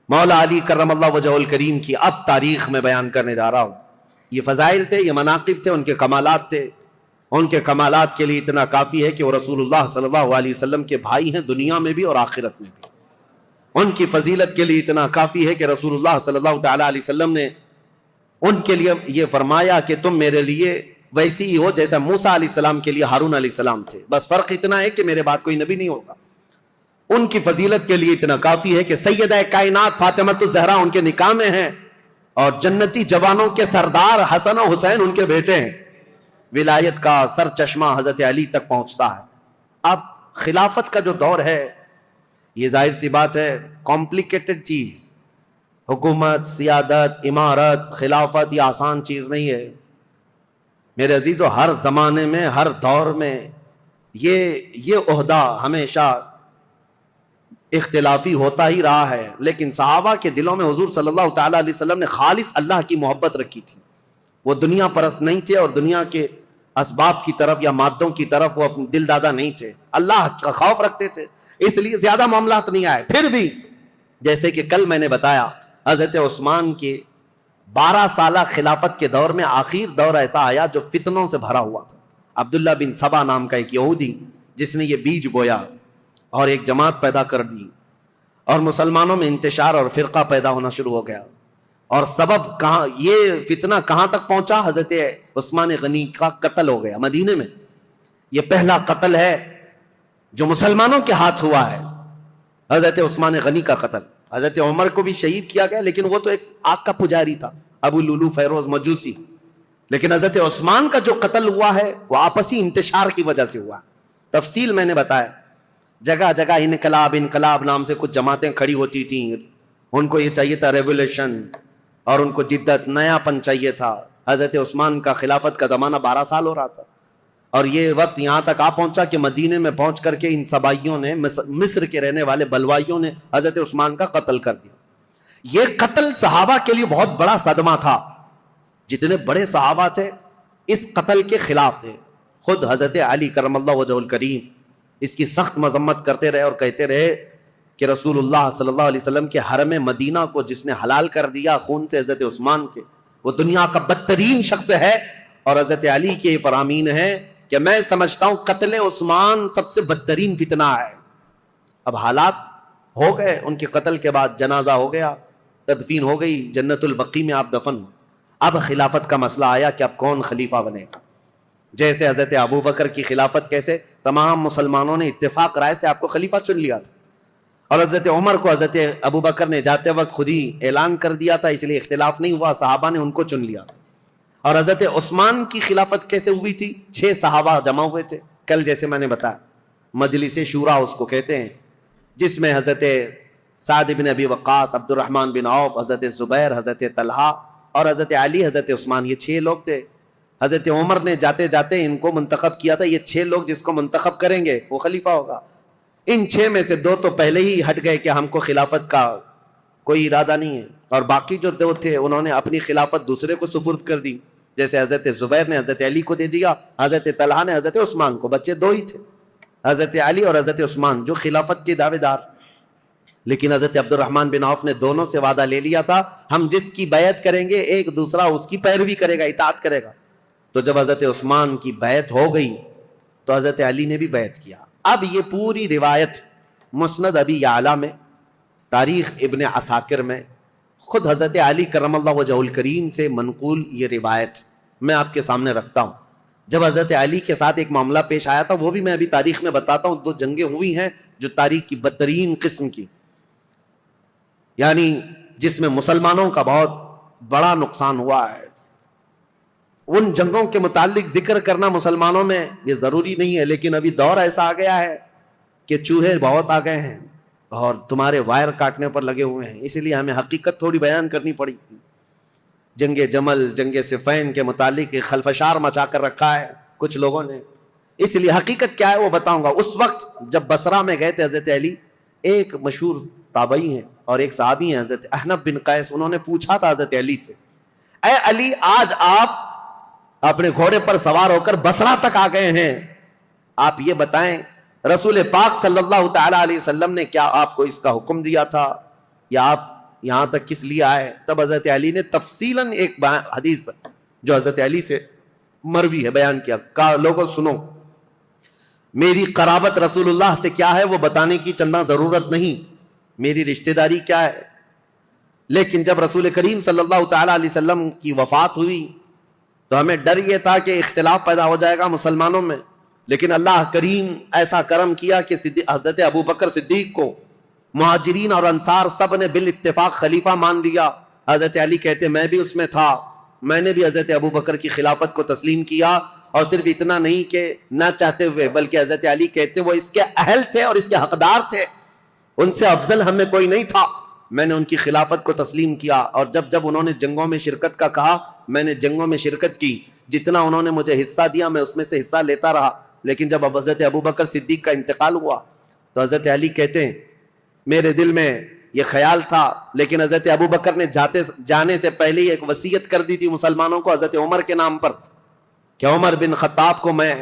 مولا علی کرم اللہ وجہہ الکریم کی اب تاریخ میں بیان کرنے جا رہا ہوں. یہ فضائل تھے, یہ مناقب تھے, ان کے کمالات تھے. ان کے کمالات کے لیے اتنا کافی ہے کہ وہ رسول اللہ صلی اللہ علیہ وسلم کے بھائی ہیں, دنیا میں بھی اور آخرت میں بھی. ان کی فضیلت کے لیے اتنا کافی ہے کہ رسول اللہ صلی اللہ تعالی علیہ وسلم نے ان کے لیے یہ فرمایا کہ تم میرے لیے ویسی ہی ہو جیسا موسیٰ علیہ السلام کے لیے ہارون علیہ السلام تھے, بس فرق اتنا ہے کہ میرے بعد کوئی نبی نہیں ہوگا. ان کی فضیلت کے لیے اتنا کافی ہے کہ سیدہ کائنات فاطمۃ الزہرا ان کے نکاح میں ہیں, اور جنتی جوانوں کے سردار حسن و حسین ان کے بیٹے ہیں. ولایت کا سر چشمہ حضرت علی تک پہنچتا ہے. اب خلافت کا جو دور ہے, یہ ظاہر سی بات ہے کمپلیکیٹڈ چیز. حکومت, سیادت, امارت, خلافت یہ آسان چیز نہیں ہے. میرے عزیزو, ہر زمانے میں, ہر دور میں یہ عہدہ ہمیشہ اختلافی ہوتا ہی رہا ہے. لیکن صحابہ کے دلوں میں حضور صلی اللہ تعالی علیہ وسلم نے خالص اللہ کی محبت رکھی تھی. وہ دنیا پرست نہیں تھے اور دنیا کے اسباب کی طرف یا مادوں کی طرف وہ اپنے دل دادا نہیں تھے. اللہ کا خوف رکھتے تھے, اس لیے زیادہ معاملات نہیں آئے. پھر بھی جیسے کہ کل میں نے بتایا, حضرت عثمان کے 12 سالہ خلافت کے دور میں آخر دور ایسا آیا جو فتنوں سے بھرا ہوا تھا. عبداللہ بن سبا نام کا ایک یہودی جس نے یہ بیج بویا اور ایک جماعت پیدا کر دی, اور مسلمانوں میں انتشار اور فرقہ پیدا ہونا شروع ہو گیا. اور سبب کہاں, یہ فتنہ کہاں تک پہنچا؟ حضرت عثمان غنی کا قتل ہو گیا مدینے میں. یہ پہلا قتل ہے جو مسلمانوں کے ہاتھ ہوا ہے, حضرت عثمان غنی کا قتل. حضرت عمر کو بھی شہید کیا گیا, لیکن وہ تو ایک آگ کا پجاری تھا, ابو لولو فیروز مجوسی. لیکن حضرت عثمان کا جو قتل ہوا ہے وہ آپسی انتشار کی وجہ سے ہوا. تفصیل میں نے بتایا. جگہ جگہ انقلاب نام سے کچھ جماعتیں کھڑی ہوتی تھیں. ان کو یہ چاہیے تھا ریولیوشن, اور ان کو جدت, نیا پن چاہیے تھا. حضرت عثمان کا خلافت کا زمانہ 12 سال ہو رہا تھا, اور یہ وقت یہاں تک آ پہنچا کہ مدینے میں پہنچ کر کے ان سبائیوں نے, مصر کے رہنے والے بلوائیوں نے حضرت عثمان کا قتل کر دیا. یہ قتل صحابہ کے لیے بہت بڑا صدمہ تھا. جتنے بڑے صحابہ تھے اس قتل کے خلاف تھے, خود حضرت علی کرم اللہ وجہ الکریم اس کی سخت مذمت کرتے رہے اور کہتے رہے کہ رسول اللہ صلی اللہ علیہ وسلم کے حرم مدینہ کو جس نے حلال کر دیا خون سے حضرت عثمان کے، وہ دنیا کا بدترین شخص ہے. اور حضرت علی کے فرامین ہے کہ میں سمجھتا ہوں قتل عثمان سب سے بدترین فتنہ ہے. اب حالات ہو گئے، ان کے قتل کے بعد جنازہ ہو گیا، تدفین ہو گئی، جنت البقیع میں آپ دفن ہوئے. اب خلافت کا مسئلہ آیا کہ اب کون خلیفہ بنے گا. جیسے حضرت ابو بکر کی خلافت، کیسے تمام مسلمانوں نے اتفاق رائے سے آپ کو خلیفہ چن لیا تھا، اور حضرت عمر کو حضرت ابو بکر نے جاتے وقت خود ہی اعلان کر دیا تھا، اس لیے اختلاف نہیں ہوا، صحابہ نے ان کو چن لیا تھا. اور حضرت عثمان کی خلافت کیسے ہوئی تھی؟ 6 صحابہ جمع ہوئے تھے، کل جیسے میں نے بتایا مجلس شورا اس کو کہتے ہیں، جس میں حضرت سعد بن ابی وقاص، عبد الرحمن بن عوف، حضرت زبیر، حضرت طلحہ اور حضرت علی، حضرت عثمان، یہ 6 لوگ تھے. حضرت عمر نے جاتے جاتے ان کو منتخب کیا تھا، یہ 6 لوگ جس کو منتخب کریں گے وہ خلیفہ ہوگا. ان 6 میں سے 2 تو پہلے ہی ہٹ گئے کہ ہم کو خلافت کا کوئی ارادہ نہیں ہے، اور باقی جو 2 تھے انہوں نے اپنی خلافت دوسرے کو سپرد کر دی. جیسے حضرت زبیر نے حضرت علی کو دے دیا، حضرت طلحہ نے حضرت عثمان کو. بچے 2 ہی تھے، حضرت علی اور حضرت عثمان، جو خلافت کے دعوے دار. لیکن حضرت عبد الرحمن بن عوف نے دونوں سے وعدہ لے لیا تھا، ہم جس کی بیعت کریں گے ایک دوسرا اس کی پیروی کرے گا، اطاعت کرے گا. تو جب حضرت عثمان کی بیعت ہو گئی تو حضرت علی نے بھی بیعت کیا. اب یہ پوری روایت مسند ابی یعلا میں، تاریخ ابن عساکر میں، خود حضرت علی کرم اللہ وجہ الکریم سے منقول یہ روایت میں آپ کے سامنے رکھتا ہوں. جب حضرت علی کے ساتھ ایک معاملہ پیش آیا تھا، وہ بھی میں ابھی تاریخ میں بتاتا ہوں. 2 جنگیں ہوئی ہیں جو تاریخ کی بدترین قسم کی، یعنی جس میں مسلمانوں کا بہت بڑا نقصان ہوا ہے. ان جنگوں کے متعلق ذکر کرنا مسلمانوں میں یہ ضروری نہیں ہے، لیکن ابھی دور ایسا آ گیا ہے کہ چوہے بہت آ گئے ہیں اور تمہارے وائر کاٹنے پر لگے ہوئے ہیں، اس لیے ہمیں حقیقت تھوڑی بیان کرنی پڑی. جنگ جمل، جنگ صفین کے متعلق ایک خلفشار مچا کر رکھا ہے کچھ لوگوں نے، اس لیے حقیقت کیا ہے وہ بتاؤں گا. اس وقت جب بصرہ میں گئے تھے حضرت علی، ایک مشہور تابعی ہیں اور ایک صحابی ہیں حضرت احنف بن قیس، انہوں نے پوچھا تھا حضرت علی سے، اے علی آج آپ اپنے گھوڑے پر سوار ہو کر بصرہ تک آ گئے ہیں، آپ یہ بتائیں رسول پاک صلی اللہ تعالی علیہ وسلم نے کیا آپ کو اس کا حکم دیا تھا، یا آپ یہاں تک کس لیے آئے؟ تب حضرت علی نے تفصیلاً ایک حدیث پر جو حضرت علی سے مروی ہے بیان کیا، کہا لوگوں سنو، میری قرابت رسول اللہ سے کیا ہے وہ بتانے کی چندہ ضرورت نہیں، میری رشتہ داری کیا ہے. لیکن جب رسول کریم صلی اللہ تعالی علیہ وسلم کی وفات ہوئی تو ہمیں ڈر یہ تھا کہ اختلاف پیدا ہو جائے گا مسلمانوں میں، لیکن اللہ کریم ایسا کرم کیا کہ حضرت ابو بکر صدیق کو مہاجرین اور انصار سب نے بالاتفاق خلیفہ مان لیا. حضرت علی کہتے میں بھی اس میں تھا، میں نے بھی حضرت ابو بکر کی خلافت کو تسلیم کیا، اور صرف اتنا نہیں کہ نہ چاہتے ہوئے، بلکہ حضرت علی کہتے وہ اس کے اہل تھے اور اس کے حقدار تھے، ان سے افضل ہمیں کوئی نہیں تھا. میں نے ان کی خلافت کو تسلیم کیا، اور جب جب انہوں نے جنگوں میں شرکت کا کہا میں نے جنگوں میں شرکت کی، جتنا انہوں نے مجھے حصہ دیا میں اس میں سے حصہ لیتا رہا. لیکن جب حضرت ابو بکر صدیق کا انتقال ہوا تو حضرت علی کہتے ہیں میرے دل میں یہ خیال تھا، لیکن حضرت ابو بکر نے جانے سے پہلے ہی ایک وصیت کر دی تھی مسلمانوں کو حضرت عمر کے نام پر کہ عمر بن خطاب کو میں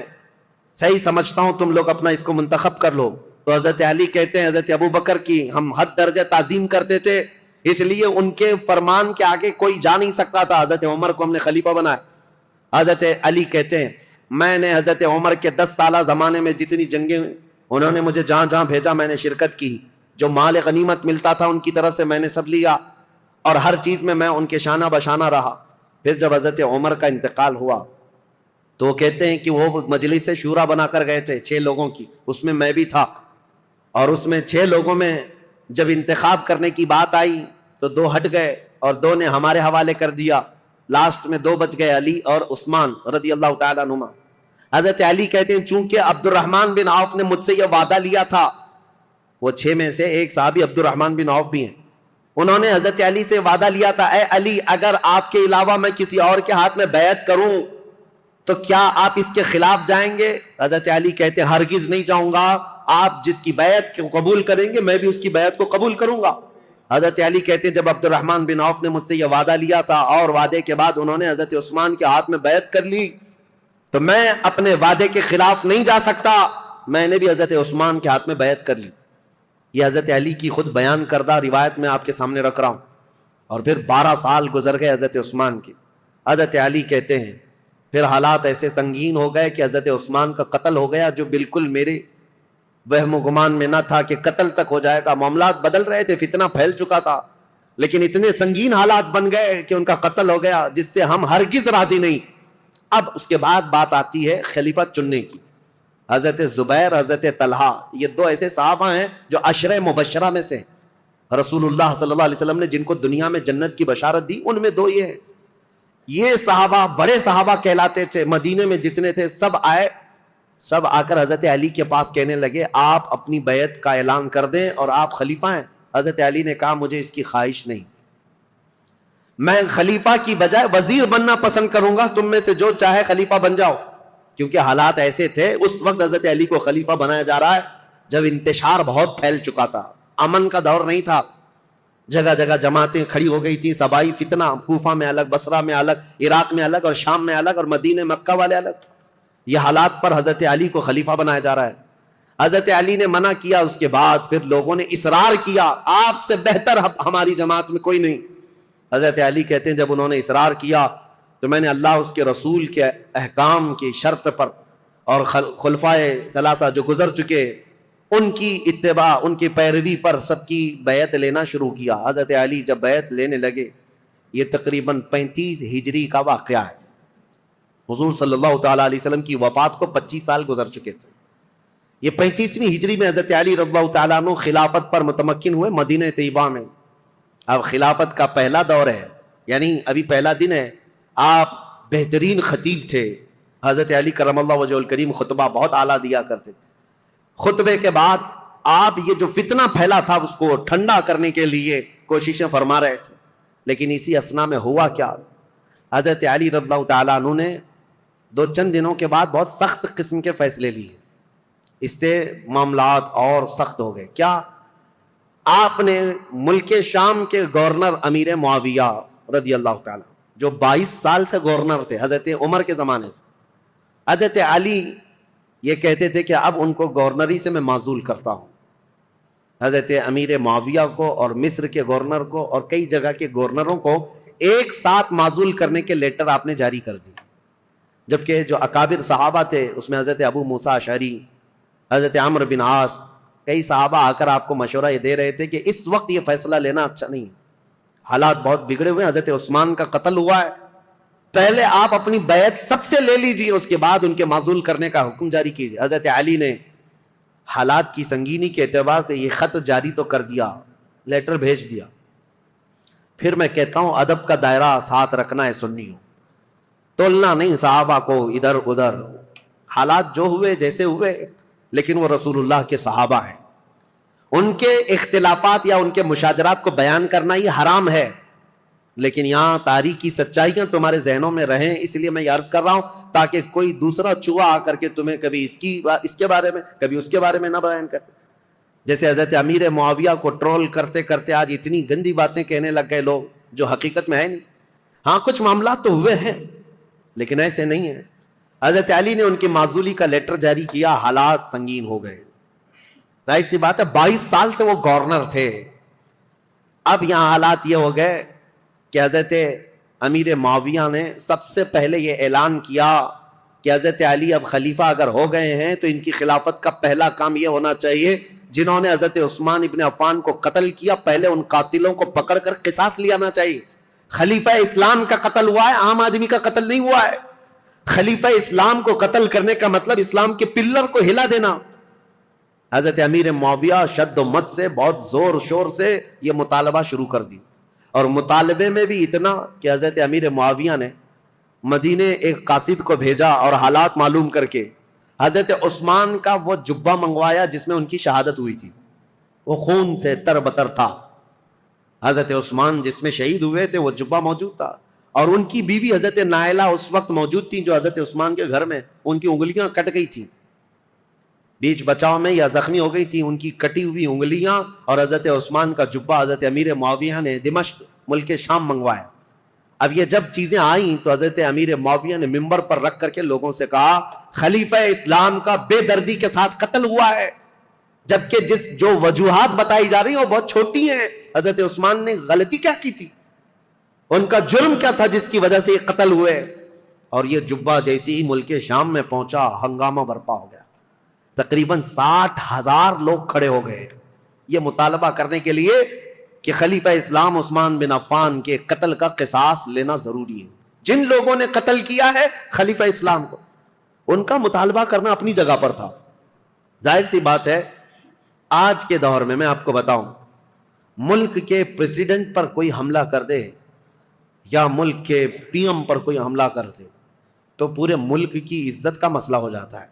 صحیح سمجھتا ہوں، تم لوگ اپنا اس کو منتخب کر لو. تو حضرت علی کہتے ہیں حضرت ابو بکر کی ہم حد درجہ تعظیم کرتے تھے، اس لیے ان کے فرمان کے آگے کوئی جا نہیں سکتا تھا. حضرت عمر کو ہم نے خلیفہ بنایا. حضرت علی کہتے ہیں میں نے حضرت عمر کے 10 سالہ زمانے میں جتنی جنگیں انہوں نے مجھے جہاں جہاں بھیجا میں نے شرکت کی، جو مال غنیمت ملتا تھا ان کی طرف سے میں نے سب لیا، اور ہر چیز میں ان کے شانہ بشانہ رہا. پھر جب حضرت عمر کا انتقال ہوا تو وہ کہتے ہیں کہ وہ مجلس سے شورا بنا کر گئے تھے 6 لوگوں کی، اس میں بھی تھا، اور اس میں 6 لوگوں میں جب انتخاب کرنے کی بات آئی تو 2 ہٹ گئے اور 2 نے ہمارے حوالے کر دیا، لاسٹ میں 2 بچ گئے، علی اور عثمان رضی اللہ تعالیٰ عنہما. حضرت علی کہتے ہیں چونکہ عبد الرحمن بن عوف نے مجھ سے یہ وعدہ لیا تھا، وہ 6 میں سے ایک صحابی عبد الرحمن بن عوف بھی ہیں، انہوں نے حضرت علی سے وعدہ لیا تھا اے علی اگر آپ کے علاوہ میں کسی اور کے ہاتھ میں بیعت کروں تو کیا آپ اس کے خلاف جائیں گے؟ حضرت علی کہتے ہیں ہرگز نہیں جاؤں گا، آپ جس کی بیعت کو قبول کریں گے میں بھی اس کی بیعت کو قبول کروں گا. حضرت علی کہتے ہیں جب عبد الرحمن بن عوف نے مجھ سے یہ وعدہ لیا تھا اور وعدے کے بعد انہوں نے حضرت عثمان کے ہاتھ میں بیعت کر لی تو میں اپنے وعدے کے خلاف نہیں جا سکتا. میں نے بھی حضرت عثمان کے ہاتھ میں بیعت کر لی. یہ حضرت علی کی خود بیان کردہ روایت میں آپ کے سامنے رکھ رہا ہوں. اور پھر 12 سال گزر گئے حضرت عثمان کے. حضرت علی کہتے ہیں پھر حالات ایسے سنگین ہو گئے کہ حضرت عثمان کا قتل ہو گیا, جو بالکل میرے وہم و گمان میں نہ تھا کہ قتل تک ہو جائے گا. معاملات بدل رہے تھے, فتنہ پھیل چکا تھا, لیکن اتنے سنگین حالات بن گئے کہ ان کا قتل ہو گیا, جس سے ہم ہرگز راضی نہیں. اب اس کے بعد بات آتی ہے خلیفہ چننے کی. حضرت زبیر, حضرت طلحہ, یہ دو ایسے صحابہ ہیں جو عشرہ مبشرہ میں سے ہیں. رسول اللہ صلی اللہ علیہ وسلم نے جن کو دنیا میں جنت کی بشارت دی, ان میں دو یہ ہیں. یہ صحابہ بڑے صحابہ کہلاتے تھے. مدینے میں جتنے تھے سب آئے, سب آ کر حضرت علی کے پاس کہنے لگے آپ اپنی بیعت کا اعلان کر دیں اور آپ خلیفہ ہیں. حضرت علی نے کہا مجھے اس کی خواہش نہیں, میں خلیفہ کی بجائے وزیر بننا پسند کروں گا, تم میں سے جو چاہے خلیفہ بن جاؤ. کیونکہ حالات ایسے تھے اس وقت حضرت علی کو خلیفہ بنایا جا رہا ہے جب انتشار بہت پھیل چکا تھا, امن کا دور نہیں تھا, جگہ جگہ جماعتیں کھڑی ہو گئی تھیں, سبائی فتنہ, کوفہ میں الگ, بصرہ میں الگ, عراق میں الگ, اور شام میں الگ, اور مدینہ مکہ والے الگ. یہ حالات پر حضرت علی کو خلیفہ بنایا جا رہا ہے. حضرت علی نے منع کیا, اس کے بعد پھر لوگوں نے اصرار کیا آپ سے بہتر ہماری جماعت میں کوئی نہیں. حضرت علی کہتے ہیں جب انہوں نے اصرار کیا تو میں نے اللہ اس کے رسول کے احکام کی شرط پر اور خلفائے ثلاثہ جو گزر چکے ان کی اتباع, ان کی پیروی پر سب کی بیعت لینا شروع کیا. حضرت علی جب بیعت لینے لگے, یہ تقریباً 35 ہجری کا واقعہ ہے. حضور صلی اللہ تعالیٰ علیہ وسلم کی وفات کو 25 سال گزر چکے تھے. یہ 35ویں ہجری میں حضرت علی رضی اللہ تعالیٰ عنہ خلافت پر متمکن ہوئے مدینہ طیبہ میں. اب خلافت کا پہلا دور ہے, یعنی ابھی پہلا دن ہے. آپ بہترین خطیب تھے. حضرت علی کرم اللہ وجہہ الکریم خطبہ بہت اعلیٰ دیا کرتے. خطبے کے بعد آپ یہ جو فتنہ پھیلا تھا اس کو ٹھنڈا کرنے کے لیے کوششیں فرما رہے تھے. لیکن اسی اسنا میں ہوا کیا, حضرت علی رضی اللہ تعالیٰ عنہ نے چند دنوں کے بعد بہت سخت قسم کے فیصلے لیے. اس سے معاملات اور سخت ہو گئے. کیا, آپ نے ملک شام کے گورنر امیر معاویہ رضی اللہ تعالیٰ, جو 22 سال سے گورنر تھے حضرت عمر کے زمانے سے, حضرت علی یہ کہتے تھے کہ اب ان کو گورنری سے میں معزول کرتا ہوں. حضرت امیر معاویہ کو اور مصر کے گورنر کو اور کئی جگہ کے گورنروں کو ایک ساتھ معزول کرنے کے لیٹر آپ نے جاری کر دی. جبکہ جو اکابر صحابہ تھے اس میں حضرت ابو موسیٰ اشعری, حضرت عمرو بن عاص, کئی صحابہ آ کر آپ کو مشورہ یہ دے رہے تھے کہ اس وقت یہ فیصلہ لینا اچھا نہیں, حالات بہت بگڑے ہوئے. حضرت عثمان کا قتل ہوا ہے, پہلے آپ اپنی بیعت سب سے لے لیجیے, اس کے بعد ان کے معزول کرنے کا حکم جاری کیجیے. حضرت علی نے حالات کی سنگینی کے اعتبار سے یہ خط جاری تو کر دیا, لیٹر بھیج دیا. پھر میں کہتا ہوں ادب کا دائرہ ساتھ رکھنا ہے سنیوں, تولنا نہیں صحابہ کو ادھر ادھر. حالات جو ہوئے جیسے ہوئے, لیکن وہ رسول اللہ کے صحابہ ہیں. ان کے اختلافات یا ان کے مشاجرات کو بیان کرنا یہ حرام ہے, لیکن یہاں تاریخی سچائیاں تمہارے ذہنوں میں رہیں, اس لیے میں یہ عرض کر رہا ہوں تاکہ کوئی دوسرا چوہا آ کر کے تمہیں کبھی اس کے بارے میں کبھی اس کے بارے میں نہ بیان کرے. جیسے حضرت امیر معاویہ کو ٹرول کرتے کرتے آج اتنی گندی باتیں کہنے لگ گئے لوگ جو حقیقت میں ہے نہیں. ہاں کچھ معاملات تو ہوئے ہیں لیکن ایسے نہیں ہیں. حضرت علی نے ان کی معزولی کا لیٹر جاری کیا, حالات سنگین ہو گئے. ظاہر سی بات ہے 22 سال سے وہ گورنر تھے. اب یہاں حالات یہ ہو گئے کہ حضرت امیر معاویہ نے سب سے پہلے یہ اعلان کیا کہ حضرت علی اب خلیفہ اگر ہو گئے ہیں تو ان کی خلافت کا پہلا کام یہ ہونا چاہیے جنہوں نے حضرت عثمان ابن عفان کو قتل کیا, پہلے ان قاتلوں کو پکڑ کر قصاص لینا چاہیے. خلیفہ اسلام کا قتل ہوا ہے, عام آدمی کا قتل نہیں ہوا ہے. خلیفہ اسلام کو قتل کرنے کا مطلب اسلام کے پلر کو ہلا دینا. حضرت امیر معاویہ شد و مت سے بہت زور شور سے یہ مطالبہ شروع کر دی, اور مطالبے میں بھی اتنا کہ حضرت امیر معاویہ نے مدینے ایک قاصد کو بھیجا اور حالات معلوم کر کے حضرت عثمان کا وہ جبہ منگوایا جس میں ان کی شہادت ہوئی تھی. وہ خون سے تر بتر تھا. حضرت عثمان جس میں شہید ہوئے تھے وہ جبہ موجود تھا, اور ان کی بیوی حضرت نائلہ اس وقت موجود تھی جو حضرت عثمان کے گھر میں ان کی انگلیاں کٹ گئی تھیں, بیچ بچاؤ میں یا زخمی ہو گئی تھی. ان کی کٹی ہوئی انگلیاں اور حضرت عثمان کا جبہ حضرت امیر معاویہ نے دمشق ملک شام منگوایا. اب یہ جب چیزیں آئیں تو حضرت امیر معاویہ نے منبر پر رکھ کر کے لوگوں سے کہا خلیفہ اسلام کا بے دردی کے ساتھ قتل ہوا ہے، جبکہ جو وجوہات بتائی جا رہی ہیں وہ بہت چھوٹی ہیں. حضرت عثمان نے غلطی کیا کی تھی؟ ان کا جرم کیا تھا جس کی وجہ سے یہ قتل ہوئے؟ اور یہ جبہ جیسی ہی ملک شام میں پہنچا، ہنگامہ برپا ہو گیا. تقریباً 60,000 لوگ کھڑے ہو گئے یہ مطالبہ کرنے کے لیے کہ خلیفہ اسلام عثمان بن عفان کے قتل کا قصاص لینا ضروری ہے. جن لوگوں نے قتل کیا ہے خلیفہ اسلام کو، ان کا مطالبہ کرنا اپنی جگہ پر تھا. ظاہر سی بات ہے آج کے دور میں آپ کو بتاؤں، ملک کے پریزیڈنٹ پر کوئی حملہ کر دے یا ملک کے پی ایم پر کوئی حملہ کر دے تو پورے ملک کی عزت کا مسئلہ ہو جاتا ہے.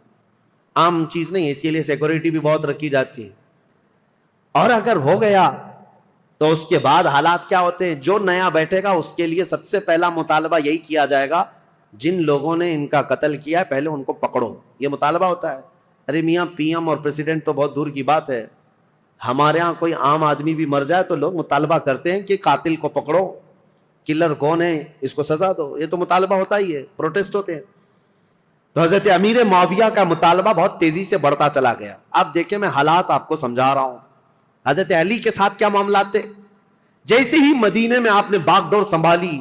عام چیز نہیں ہے، اسی لیے سیکورٹی بھی بہت رکھی جاتی ہے. اور اگر ہو گیا تو اس کے بعد حالات کیا ہوتے ہیں؟ جو نیا بیٹھے گا اس کے لیے سب سے پہلا مطالبہ یہی کیا جائے گا، جن لوگوں نے ان کا قتل کیا ہے پہلے ان کو پکڑو. یہ مطالبہ ہوتا ہے. ارے میاں پی ایم اور پریزیڈنٹ تو بہت دور کی بات ہے، ہمارے ہاں کوئی عام آدمی بھی مر جائے تو لوگ مطالبہ کرتے ہیں کہ قاتل کو پکڑو، کلر کون ہے اس کو سزا دو. یہ تو مطالبہ ہوتا ہی ہے، پروٹیسٹ ہوتے ہیں. تو حضرت امیر معاویہ کا مطالبہ بہت تیزی سے بڑھتا چلا گیا. اب دیکھیں میں حالات آپ کو سمجھا رہا ہوں. حضرت علی کے ساتھ کیا معاملات تھے؟ جیسے ہی مدینے میں آپ نے باغ ڈور سنبھالی،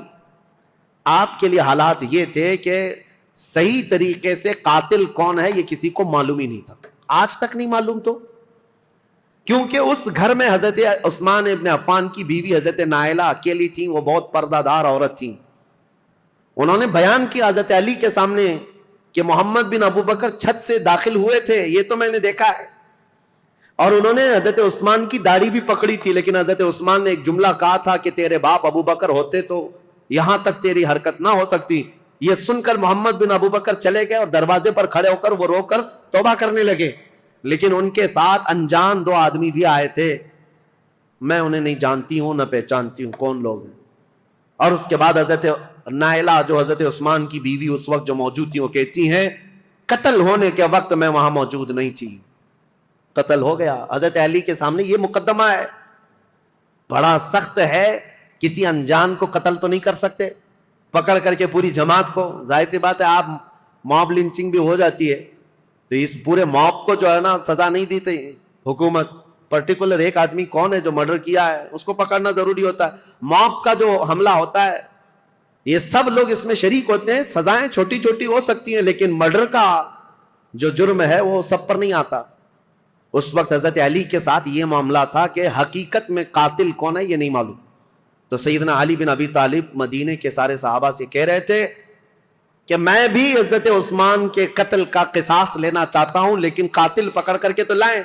آپ کے لیے حالات یہ تھے کہ صحیح طریقے سے قاتل کون ہے یہ کسی کو معلوم ہی نہیں تھا. آج تک نہیں معلوم. تو کیونکہ اس گھر میں حضرت عثمان ابن عفان کی بیوی حضرت نائلہ اکیلی تھیں، وہ بہت پردہ دار عورت تھیں. انہوں نے بیان کیا حضرت علی کے سامنے کہ محمد بن ابو بکر چھت سے داخل ہوئے تھے، یہ تو میں نے دیکھا ہے. اور انہوں نے حضرت عثمان کی داڑھی بھی پکڑی تھی، لیکن حضرت عثمان نے ایک جملہ کہا تھا کہ تیرے باپ ابو بکر ہوتے تو یہاں تک تیری حرکت نہ ہو سکتی. یہ سن کر محمد بن ابو بکر چلے گئے اور دروازے پر کھڑے ہو کر وہ رو کر توبہ کرنے لگے. لیکن ان کے ساتھ انجان 2 آدمی بھی آئے تھے، میں انہیں نہیں جانتی ہوں نہ پہچانتی ہوں کون لوگ ہیں. اور اس کے بعد حضرت نائلہ جو حضرت عثمان کی بیوی اس وقت جو موجود تھی وہ کہتی ہیں قتل ہونے کے وقت میں وہاں موجود نہیں تھی، قتل ہو گیا. حضرت علی کے سامنے یہ مقدمہ ہے، بڑا سخت ہے. کسی انجان کو قتل تو نہیں کر سکتے پکڑ کر کے پوری جماعت کو. ظاہر سی بات ہے آپ موب لنچنگ بھی ہو جاتی ہے تو اس پورے موب کو جو ہے نا سزا نہیں دیتے حکومت. پرٹیکولر ایک آدمی کون ہے جو مرڈر کیا ہے اس کو پکڑنا ضروری ہوتا ہے. موب کا جو حملہ ہوتا ہے یہ سب لوگ اس میں شریک ہوتے ہیں. سزائیں چھوٹی چھوٹی ہو سکتی ہیں لیکن مرڈر کا جو جرم ہے وہ سب پر نہیں آتا. اس وقت حضرت علی کے ساتھ یہ معاملہ تھا کہ حقیقت میں قاتل کون ہے یہ نہیں معلوم. تو سیدنا علی بن ابی طالب مدینے کے سارے صحابہ سے کہہ رہے تھے کہ میں بھی حضرت عثمان کے قتل کا قصاص لینا چاہتا ہوں لیکن قاتل پکڑ کر کے تو لائیں.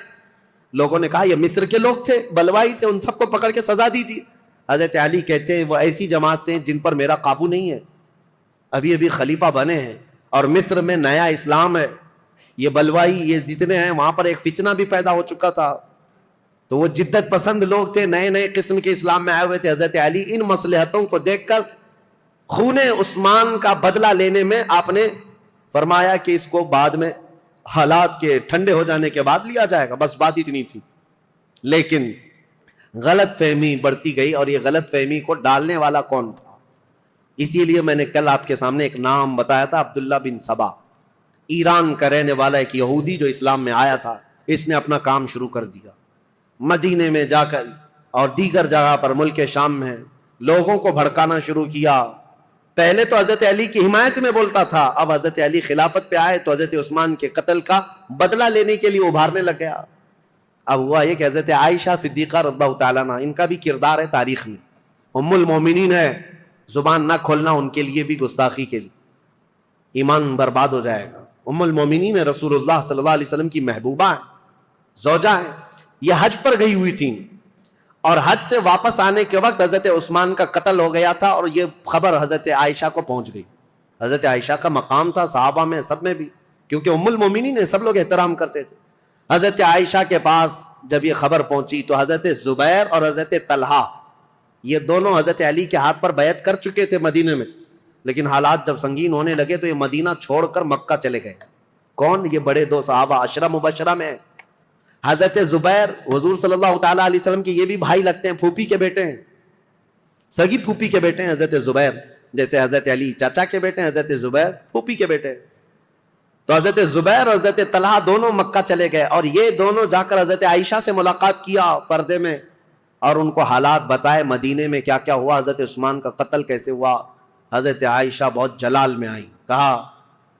لوگوں نے کہا یہ مصر کے لوگ تھے، بلوائی تھے، ان سب کو پکڑ کے سزا دیجیے. حضرت علی کہتے ہیں وہ ایسی جماعت سے ہیں جن پر میرا قابو نہیں ہے، ابھی ابھی خلیفہ بنے ہیں اور مصر میں نیا اسلام ہے. یہ بلوائی یہ جتنے ہیں وہاں پر ایک فتنہ بھی پیدا ہو چکا تھا، تو وہ جدت پسند لوگ تھے، نئے نئے قسم کے اسلام میں آئے ہوئے تھے. حضرت علی ان مصلحتوں کو دیکھ کر خون عثمان کا بدلہ لینے میں آپ نے فرمایا کہ اس کو بعد میں حالات کے ٹھنڈے ہو جانے کے بعد لیا جائے گا، بس بات اتنی تھی. لیکن غلط فہمی بڑھتی گئی اور یہ غلط فہمی کو ڈالنے والا کون تھا؟ اسی لیے میں نے کل آپ کے سامنے ایک نام بتایا تھا، عبداللہ بن سبا، ایران کا رہنے والا ایک یہودی جو اسلام میں آیا تھا. اس نے اپنا کام شروع کر دیا مدینے میں جا کر اور دیگر جگہ پر ملک شام میں لوگوں کو بھڑکانا شروع کیا. پہلے تو حضرت علی کی حمایت میں بولتا تھا، اب حضرت علی خلافت پہ آئے تو حضرت عثمان کے قتل کا بدلہ لینے کے لیے ابھارنے لگ گیا. اب ہوا یہ کہ حضرت عائشہ صدیقہ رضی اللہ تعالیٰ عنہ، ان کا بھی کردار ہے تاریخ میں، ام المومنین ہے، زبان نہ کھولنا ان کے لیے بھی گستاخی کے لیے، ایمان برباد ہو جائے گا. ام المومنین رسول اللہ صلی اللہ علیہ وسلم کی محبوبہ ہیں، زوجہ ہیں. یہ حج پر گئی ہوئی تھیں اور حج سے واپس آنے کے وقت حضرت عثمان کا قتل ہو گیا تھا اور یہ خبر حضرت عائشہ کو پہنچ گئی. حضرت عائشہ کا مقام تھا صحابہ میں سب میں بھی، کیونکہ ام المومنین نے سب لوگ احترام کرتے تھے. حضرت عائشہ کے پاس جب یہ خبر پہنچی تو حضرت زبیر اور حضرت طلحہ یہ دونوں حضرت علی کے ہاتھ پر بیعت کر چکے تھے مدینے میں، لیکن حالات جب سنگین ہونے لگے تو یہ مدینہ چھوڑ کر مکہ چلے گئے. کون؟ یہ بڑے 2 صحابہ عشرہ مبشرہ میں. حضرت زبیر حضور صلی اللہ تعالیٰ علیہ وسلم کے یہ بھی بھائی لگتے ہیں، پھوپھی کے بیٹے ہیں، سگی پھوپھی کے بیٹے ہیں حضرت زبیر. جیسے حضرت علی چاچا کے بیٹے ہیں, حضرت زبیر پھوپھی کے بیٹے. تو حضرت زبیر اور حضرت طلحہ دونوں مکہ چلے گئے, اور یہ دونوں جا کر حضرت عائشہ سے ملاقات کیا پردے میں, اور ان کو حالات بتائے مدینے میں کیا کیا ہوا, حضرت عثمان کا قتل کیسے ہوا. حضرت عائشہ بہت جلال میں آئی, کہا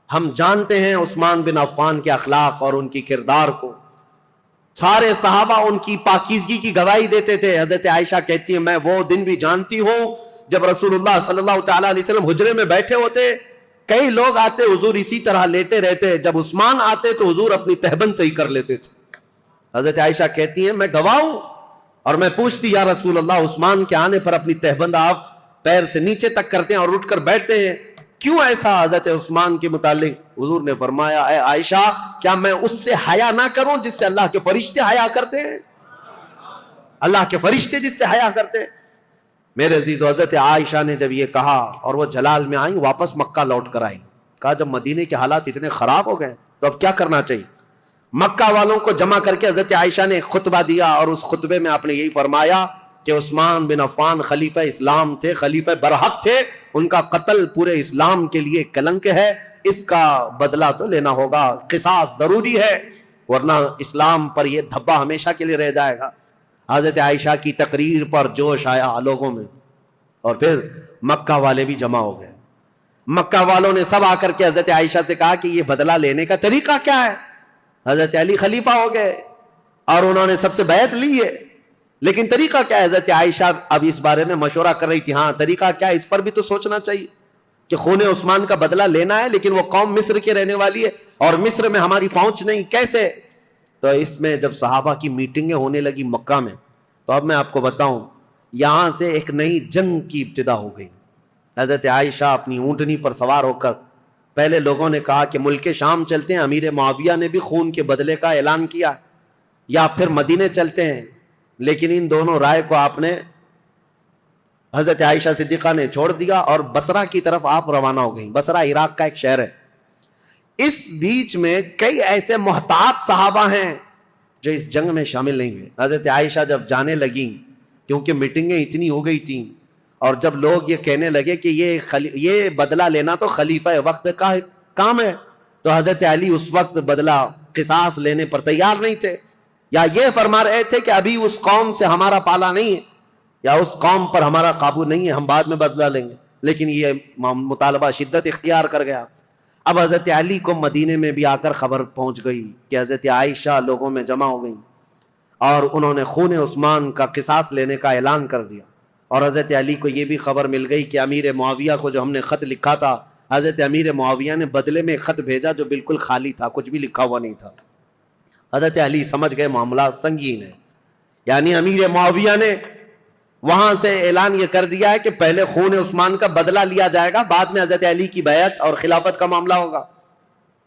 ہم جانتے ہیں عثمان بن عفان کے اخلاق اور ان کی کردار کو, سارے صحابہ ان کی پاکیزگی کی گواہی دیتے تھے. حضرت عائشہ کہتی ہے میں وہ دن بھی جانتی ہوں جب رسول اللہ صلی اللہ تعالی علیہ وسلم حجرے میں بیٹھے ہوتے, کئی لوگ آتے حضور اسی طرح لیٹے رہتے, جب عثمان آتے تو حضور اپنی تہبند صحیح کر لیتے تھے. حضرت عائشہ کہتی ہیں میں گواہ ہوں, اور میں پوچھتی یا رسول اللہ عثمان کے آنے پر اپنی تہبند آپ پیر سے نیچے تک کرتے ہیں اور اٹھ کر بیٹھتے ہیں, کیوں ایسا حضرت عثمان کے متعلق؟ حضور نے فرمایا اے عائشہ کیا میں اس سے حیا نہ کروں جس سے اللہ کے فرشتے حیا کرتے ہیں, اللہ کے فرشتے جس سے حیا کرتے ہیں. میرے عزیز, حضرت عائشہ نے جب یہ کہا اور وہ جلال میں آئیں, واپس مکہ لوٹ کر آئیں, کہا جب مدینے کے حالات اتنے خراب ہو گئے تو اب کیا کرنا چاہیے. مکہ والوں کو جمع کر کے حضرت عائشہ نے ایک خطبہ دیا, اور اس خطبے میں آپ نے یہی فرمایا کہ عثمان بن عفان خلیفہ اسلام تھے, خلیفہ برحق تھے, ان کا قتل پورے اسلام کے لیے کلنک ہے, اس کا بدلہ تو لینا ہوگا, قصاص ضروری ہے, ورنہ اسلام پر یہ دھبا ہمیشہ کے لیے رہ جائے گا. حضرت عائشہ کی تقریر پر جوش آیا لوگوں میں, اور پھر مکہ والے بھی جمع ہو گئے. مکہ والوں نے سب آ کر کے حضرت عائشہ سے کہا کہ یہ بدلہ لینے کا طریقہ کیا ہے. حضرت علی خلیفہ ہو گئے اور انہوں نے سب سے بیعت لی ہے, لیکن طریقہ کیا ہے؟ حضرت عائشہ اب اس بارے میں مشورہ کر رہی تھی, ہاں طریقہ کیا ہے, اس پر بھی تو سوچنا چاہیے کہ خون عثمان کا بدلہ لینا ہے, لیکن وہ قوم مصر کے رہنے والی ہے اور مصر میں ہماری پہنچ نہیں, کیسے؟ تو اس میں جب صحابہ کی میٹنگیں ہونے لگی مکہ میں, تو اب میں آپ کو بتاؤں یہاں سے ایک نئی جنگ کی ابتدا ہو گئی. حضرت عائشہ اپنی اونٹنی پر سوار ہو کر, پہلے لوگوں نے کہا کہ ملک شام چلتے ہیں, امیر معاویہ نے بھی خون کے بدلے کا اعلان کیا, یا پھر مدینے چلتے ہیں, لیکن ان دونوں رائے کو آپ نے, حضرت عائشہ صدیقہ نے چھوڑ دیا اور بصرہ کی طرف آپ روانہ ہو گئیں. بصرہ عراق کا ایک شہر ہے. اس بیچ میں کئی ایسے محتاط صحابہ ہیں جو اس جنگ میں شامل نہیں ہوئے. حضرت عائشہ جب جانے لگیں, کیونکہ میٹنگیں اتنی ہو گئی تھیں, اور جب لوگ یہ کہنے لگے کہ یہ بدلہ لینا تو خلیفہ وقت کا کام ہے, تو حضرت علی اس وقت بدلہ قصاص لینے پر تیار نہیں تھے, یا یہ فرما رہے تھے کہ ابھی اس قوم سے ہمارا پالا نہیں ہے, یا اس قوم پر ہمارا قابو نہیں ہے, ہم بعد میں بدلہ لیں گے. لیکن یہ مطالبہ شدت اختیار کر گیا. اب حضرت علی کو مدینے میں بھی آ کر خبر پہنچ گئی کہ حضرت عائشہ لوگوں میں جمع ہو گئی, اور انہوں نے خون عثمان کا قصاص لینے کا اعلان کر دیا. اور حضرت علی کو یہ بھی خبر مل گئی کہ امیر معاویہ کو جو ہم نے خط لکھا تھا, حضرت امیر معاویہ نے بدلے میں خط بھیجا جو بالکل خالی تھا, کچھ بھی لکھا ہوا نہیں تھا. حضرت علی سمجھ گئے معاملات سنگین ہے, یعنی امیر معاویہ نے وہاں سے اعلان یہ کر دیا ہے کہ پہلے خون عثمان کا بدلہ لیا جائے گا, بعد میں حضرت علی کی بیعت اور خلافت کا معاملہ ہوگا.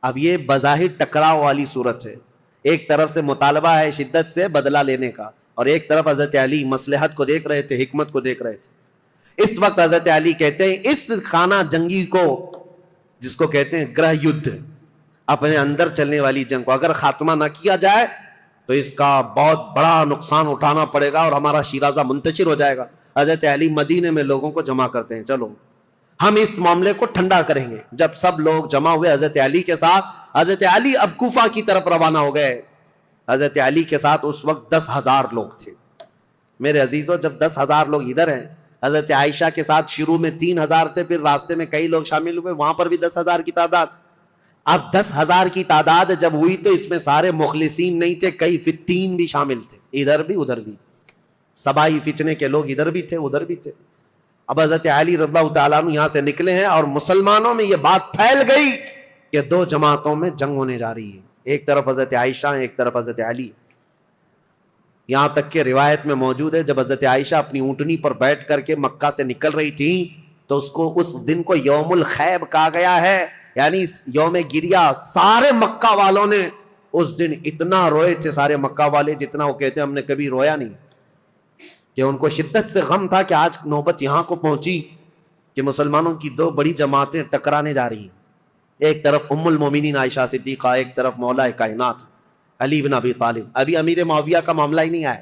اب یہ بظاہر ٹکراؤ والی صورت ہے, ایک طرف سے مطالبہ ہے شدت سے بدلہ لینے کا, اور ایک طرف حضرت علی مصلحت کو دیکھ رہے تھے, حکمت کو دیکھ رہے تھے. اس وقت حضرت علی کہتے ہیں اس خانہ جنگی کو, جس کو کہتے ہیں گرہ یدھ, اپنے اندر چلنے والی جنگ کو اگر خاتمہ نہ کیا جائے تو اس کا بہت بڑا نقصان اٹھانا پڑے گا اور ہمارا شیرازہ منتشر ہو جائے گا. حضرت علی مدینے میں لوگوں کو جمع کرتے ہیں, چلو ہم اس معاملے کو ٹھنڈا کریں گے. جب سب لوگ جمع ہوئے حضرت علی کے ساتھ, حضرت علی اب کوفہ کی طرف روانہ ہو گئے. حضرت علی کے ساتھ اس وقت 10,000 لوگ تھے. میرے عزیزو, جب 10,000 لوگ ادھر ہیں, حضرت عائشہ کے ساتھ شروع میں 3,000 تھے, پھر راستے میں کئی لوگ شامل ہوئے, وہاں پر بھی 10,000 کی تعداد. اب 10,000 کی تعداد جب ہوئی تو اس میں سارے مخلصین نہیں تھے, کئی فتین بھی شامل تھے, ادھر بھی ادھر بھی, سبائی فتنے کے لوگ ادھر بھی تھے ادھر بھی تھے. اب حضرت علی رضی اللہ تعالیٰ عنہ یہاں سے نکلے ہیں, اور مسلمانوں میں یہ بات پھیل گئی کہ 2 جماعتوں میں جنگ ہونے جا رہی ہے, ایک طرف حضرت عائشہ ایک طرف حضرت علی. یہاں تک کہ روایت میں موجود ہے جب حضرت عائشہ اپنی اونٹنی پر بیٹھ کر کے مکہ سے نکل رہی تھی تو اس کو اس دن کو یوم الخیب کہا گیا ہے, یعنی یوم گریا. سارے مکہ والوں نے اس دن اتنا روئے تھے, سارے مکہ والے, جتنا وہ کہتے ہیں ہم نے کبھی رویا نہیں, کہ ان کو شدت سے غم تھا کہ آج نوبت یہاں کو پہنچی کہ مسلمانوں کی 2 بڑی جماعتیں ٹکرانے جا رہی ہیں. ایک طرف ام المومنین عائشہ صدیقہ, ایک طرف مولا کائنات علی بن ابی طالب. ابھی امیر معاویہ کا معاملہ ہی نہیں آیا.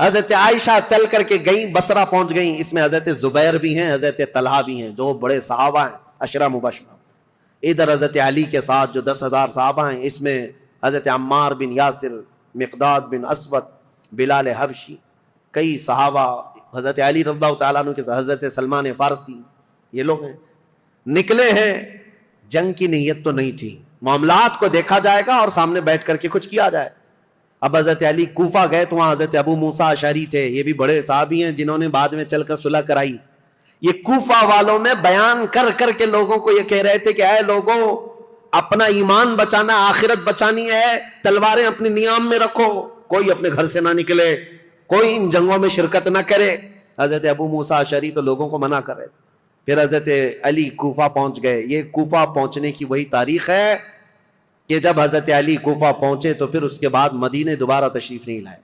حضرت عائشہ چل کر کے گئیں، بصرہ پہنچ گئیں. اس میں حضرت زبیر بھی ہیں، حضرت طلحہ بھی ہیں، دو بڑے صحابہ ہیں عشرہ مبشرہ. ادھر حضرت علی کے ساتھ جو 10,000 صحابہ ہیں، اس میں حضرت عمار بن یاسر، مقداد بن اسود، بلال حبشی، کئی صحابہ، حضرت علی رضی اللہ تعالیٰ عنہ کے ساتھ حضرت سلمان فارسی، یہ لوگ ہیں. نکلے ہیں، جنگ کی نیت تو نہیں تھی، معاملات کو دیکھا جائے گا اور سامنے بیٹھ کر کے کچھ کیا جائے. اب حضرت علی کوفہ گئے تو وہاں حضرت ابو موسیٰ اشعری تھے، یہ بھی بڑے صحابی ہیں جنہوں نے بعد میں چل کر صلح کرائی. یہ کوفہ والوں میں بیان کر کر کے لوگوں کو یہ کہہ رہے تھے کہ اے لوگوں، اپنا ایمان بچانا، آخرت بچانی ہے، تلواریں اپنی نیام میں رکھو، کوئی اپنے گھر سے نہ نکلے، کوئی ان جنگوں میں شرکت نہ کرے. حضرت ابو موسیٰ اشعری تو لوگوں کو منع کر رہے تھے. پھر حضرت علی کوفہ پہنچ گئے. یہ کوفہ پہنچنے کی وہی تاریخ ہے کہ جب حضرت علی کوفہ پہنچے تو پھر اس کے بعد مدینے دوبارہ تشریف نہیں لائے.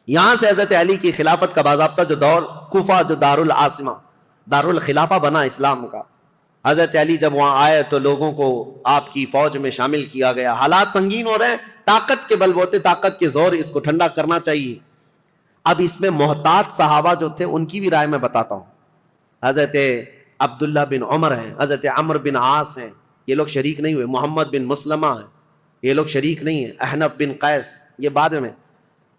یہاں سے حضرت علی کی خلافت کا باضابطہ جو دور، کوفہ جو دارالعاصمہ، دارالخلافہ بنا اسلام کا، حضرت علی جب وہاں آئے تو لوگوں کو آپ کی فوج میں شامل کیا گیا. حالات سنگین ہو رہے ہیں، طاقت کے بل بوتے، طاقت کے زور، اس کو ٹھنڈا کرنا چاہیے. اب اس میں محتاط صحابہ جو تھے ان کی بھی رائے میں بتاتا ہوں. حضرت عبداللہ بن عمر ہیں، حضرت عمر بن عاص ہیں، یہ لوگ شریک نہیں ہوئے. محمد بن مسلمہ ہیں، یہ لوگ شریک نہیں ہیں. احنف بن قیس، یہ بعد میں.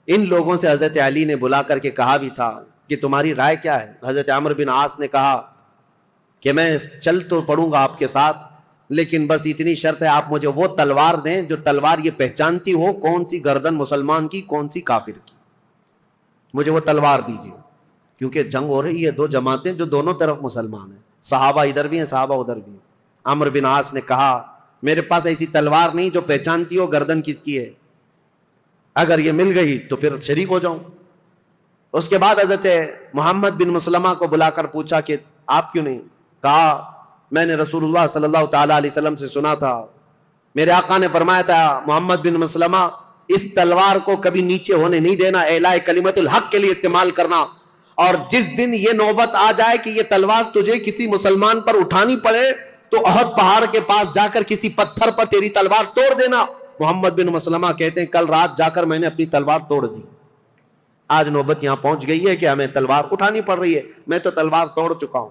ان لوگوں سے حضرت علی نے بلا کر کے کہا بھی تھا کہ تمہاری رائے کیا ہے. حضرت عمر بن عاص نے کہا کہ میں چل تو پڑوں گا آپ کے ساتھ، لیکن بس اتنی شرط ہے آپ مجھے وہ تلوار دیں جو تلوار یہ پہچانتی ہو کون سی گردن مسلمان کی کون سی کافر کی. مجھے وہ تلوار دیجیے، کیونکہ جنگ ہو رہی ہے، دو جماعتیں جو دونوں طرف مسلمان ہیں، صحابہ ادھر بھی ہیں، صحابہ ادھر بھی ہیں. عمر بن عاص نے کہا میرے پاس ایسی تلوار نہیں جو پہچانتی ہو گردن کس کی ہے، اگر یہ مل گئی تو پھر شریک ہو جاؤں. اس کے بعد حضرت محمد بن مسلمہ کو بلا کر پوچھا کہ آپ کیوں نہیں؟ کہا میں نے رسول اللہ صلی اللہ تعالی علیہ وسلم سے سنا تھا، میرے آقا نے فرمایا تھا محمد بن مسلمہ اس تلوار کو کبھی نیچے ہونے نہیں دینا، اعلاء کلمت الحق کے لیے استعمال کرنا، اور جس دن یہ نوبت آ جائے کہ یہ تلوار تجھے کسی مسلمان پر اٹھانی پڑے تو احد پہاڑ کے پاس جا کر کسی پتھر پر تیری تلوار توڑ دینا. محمد بن مسلمہ کہتے ہیں کل رات جا کر میں نے اپنی تلوار توڑ دی. آج نوبت یہاں پہنچ گئی ہے کہ ہمیں تلوار اٹھانی پڑ رہی ہے، میں تو تلوار توڑ چکا ہوں.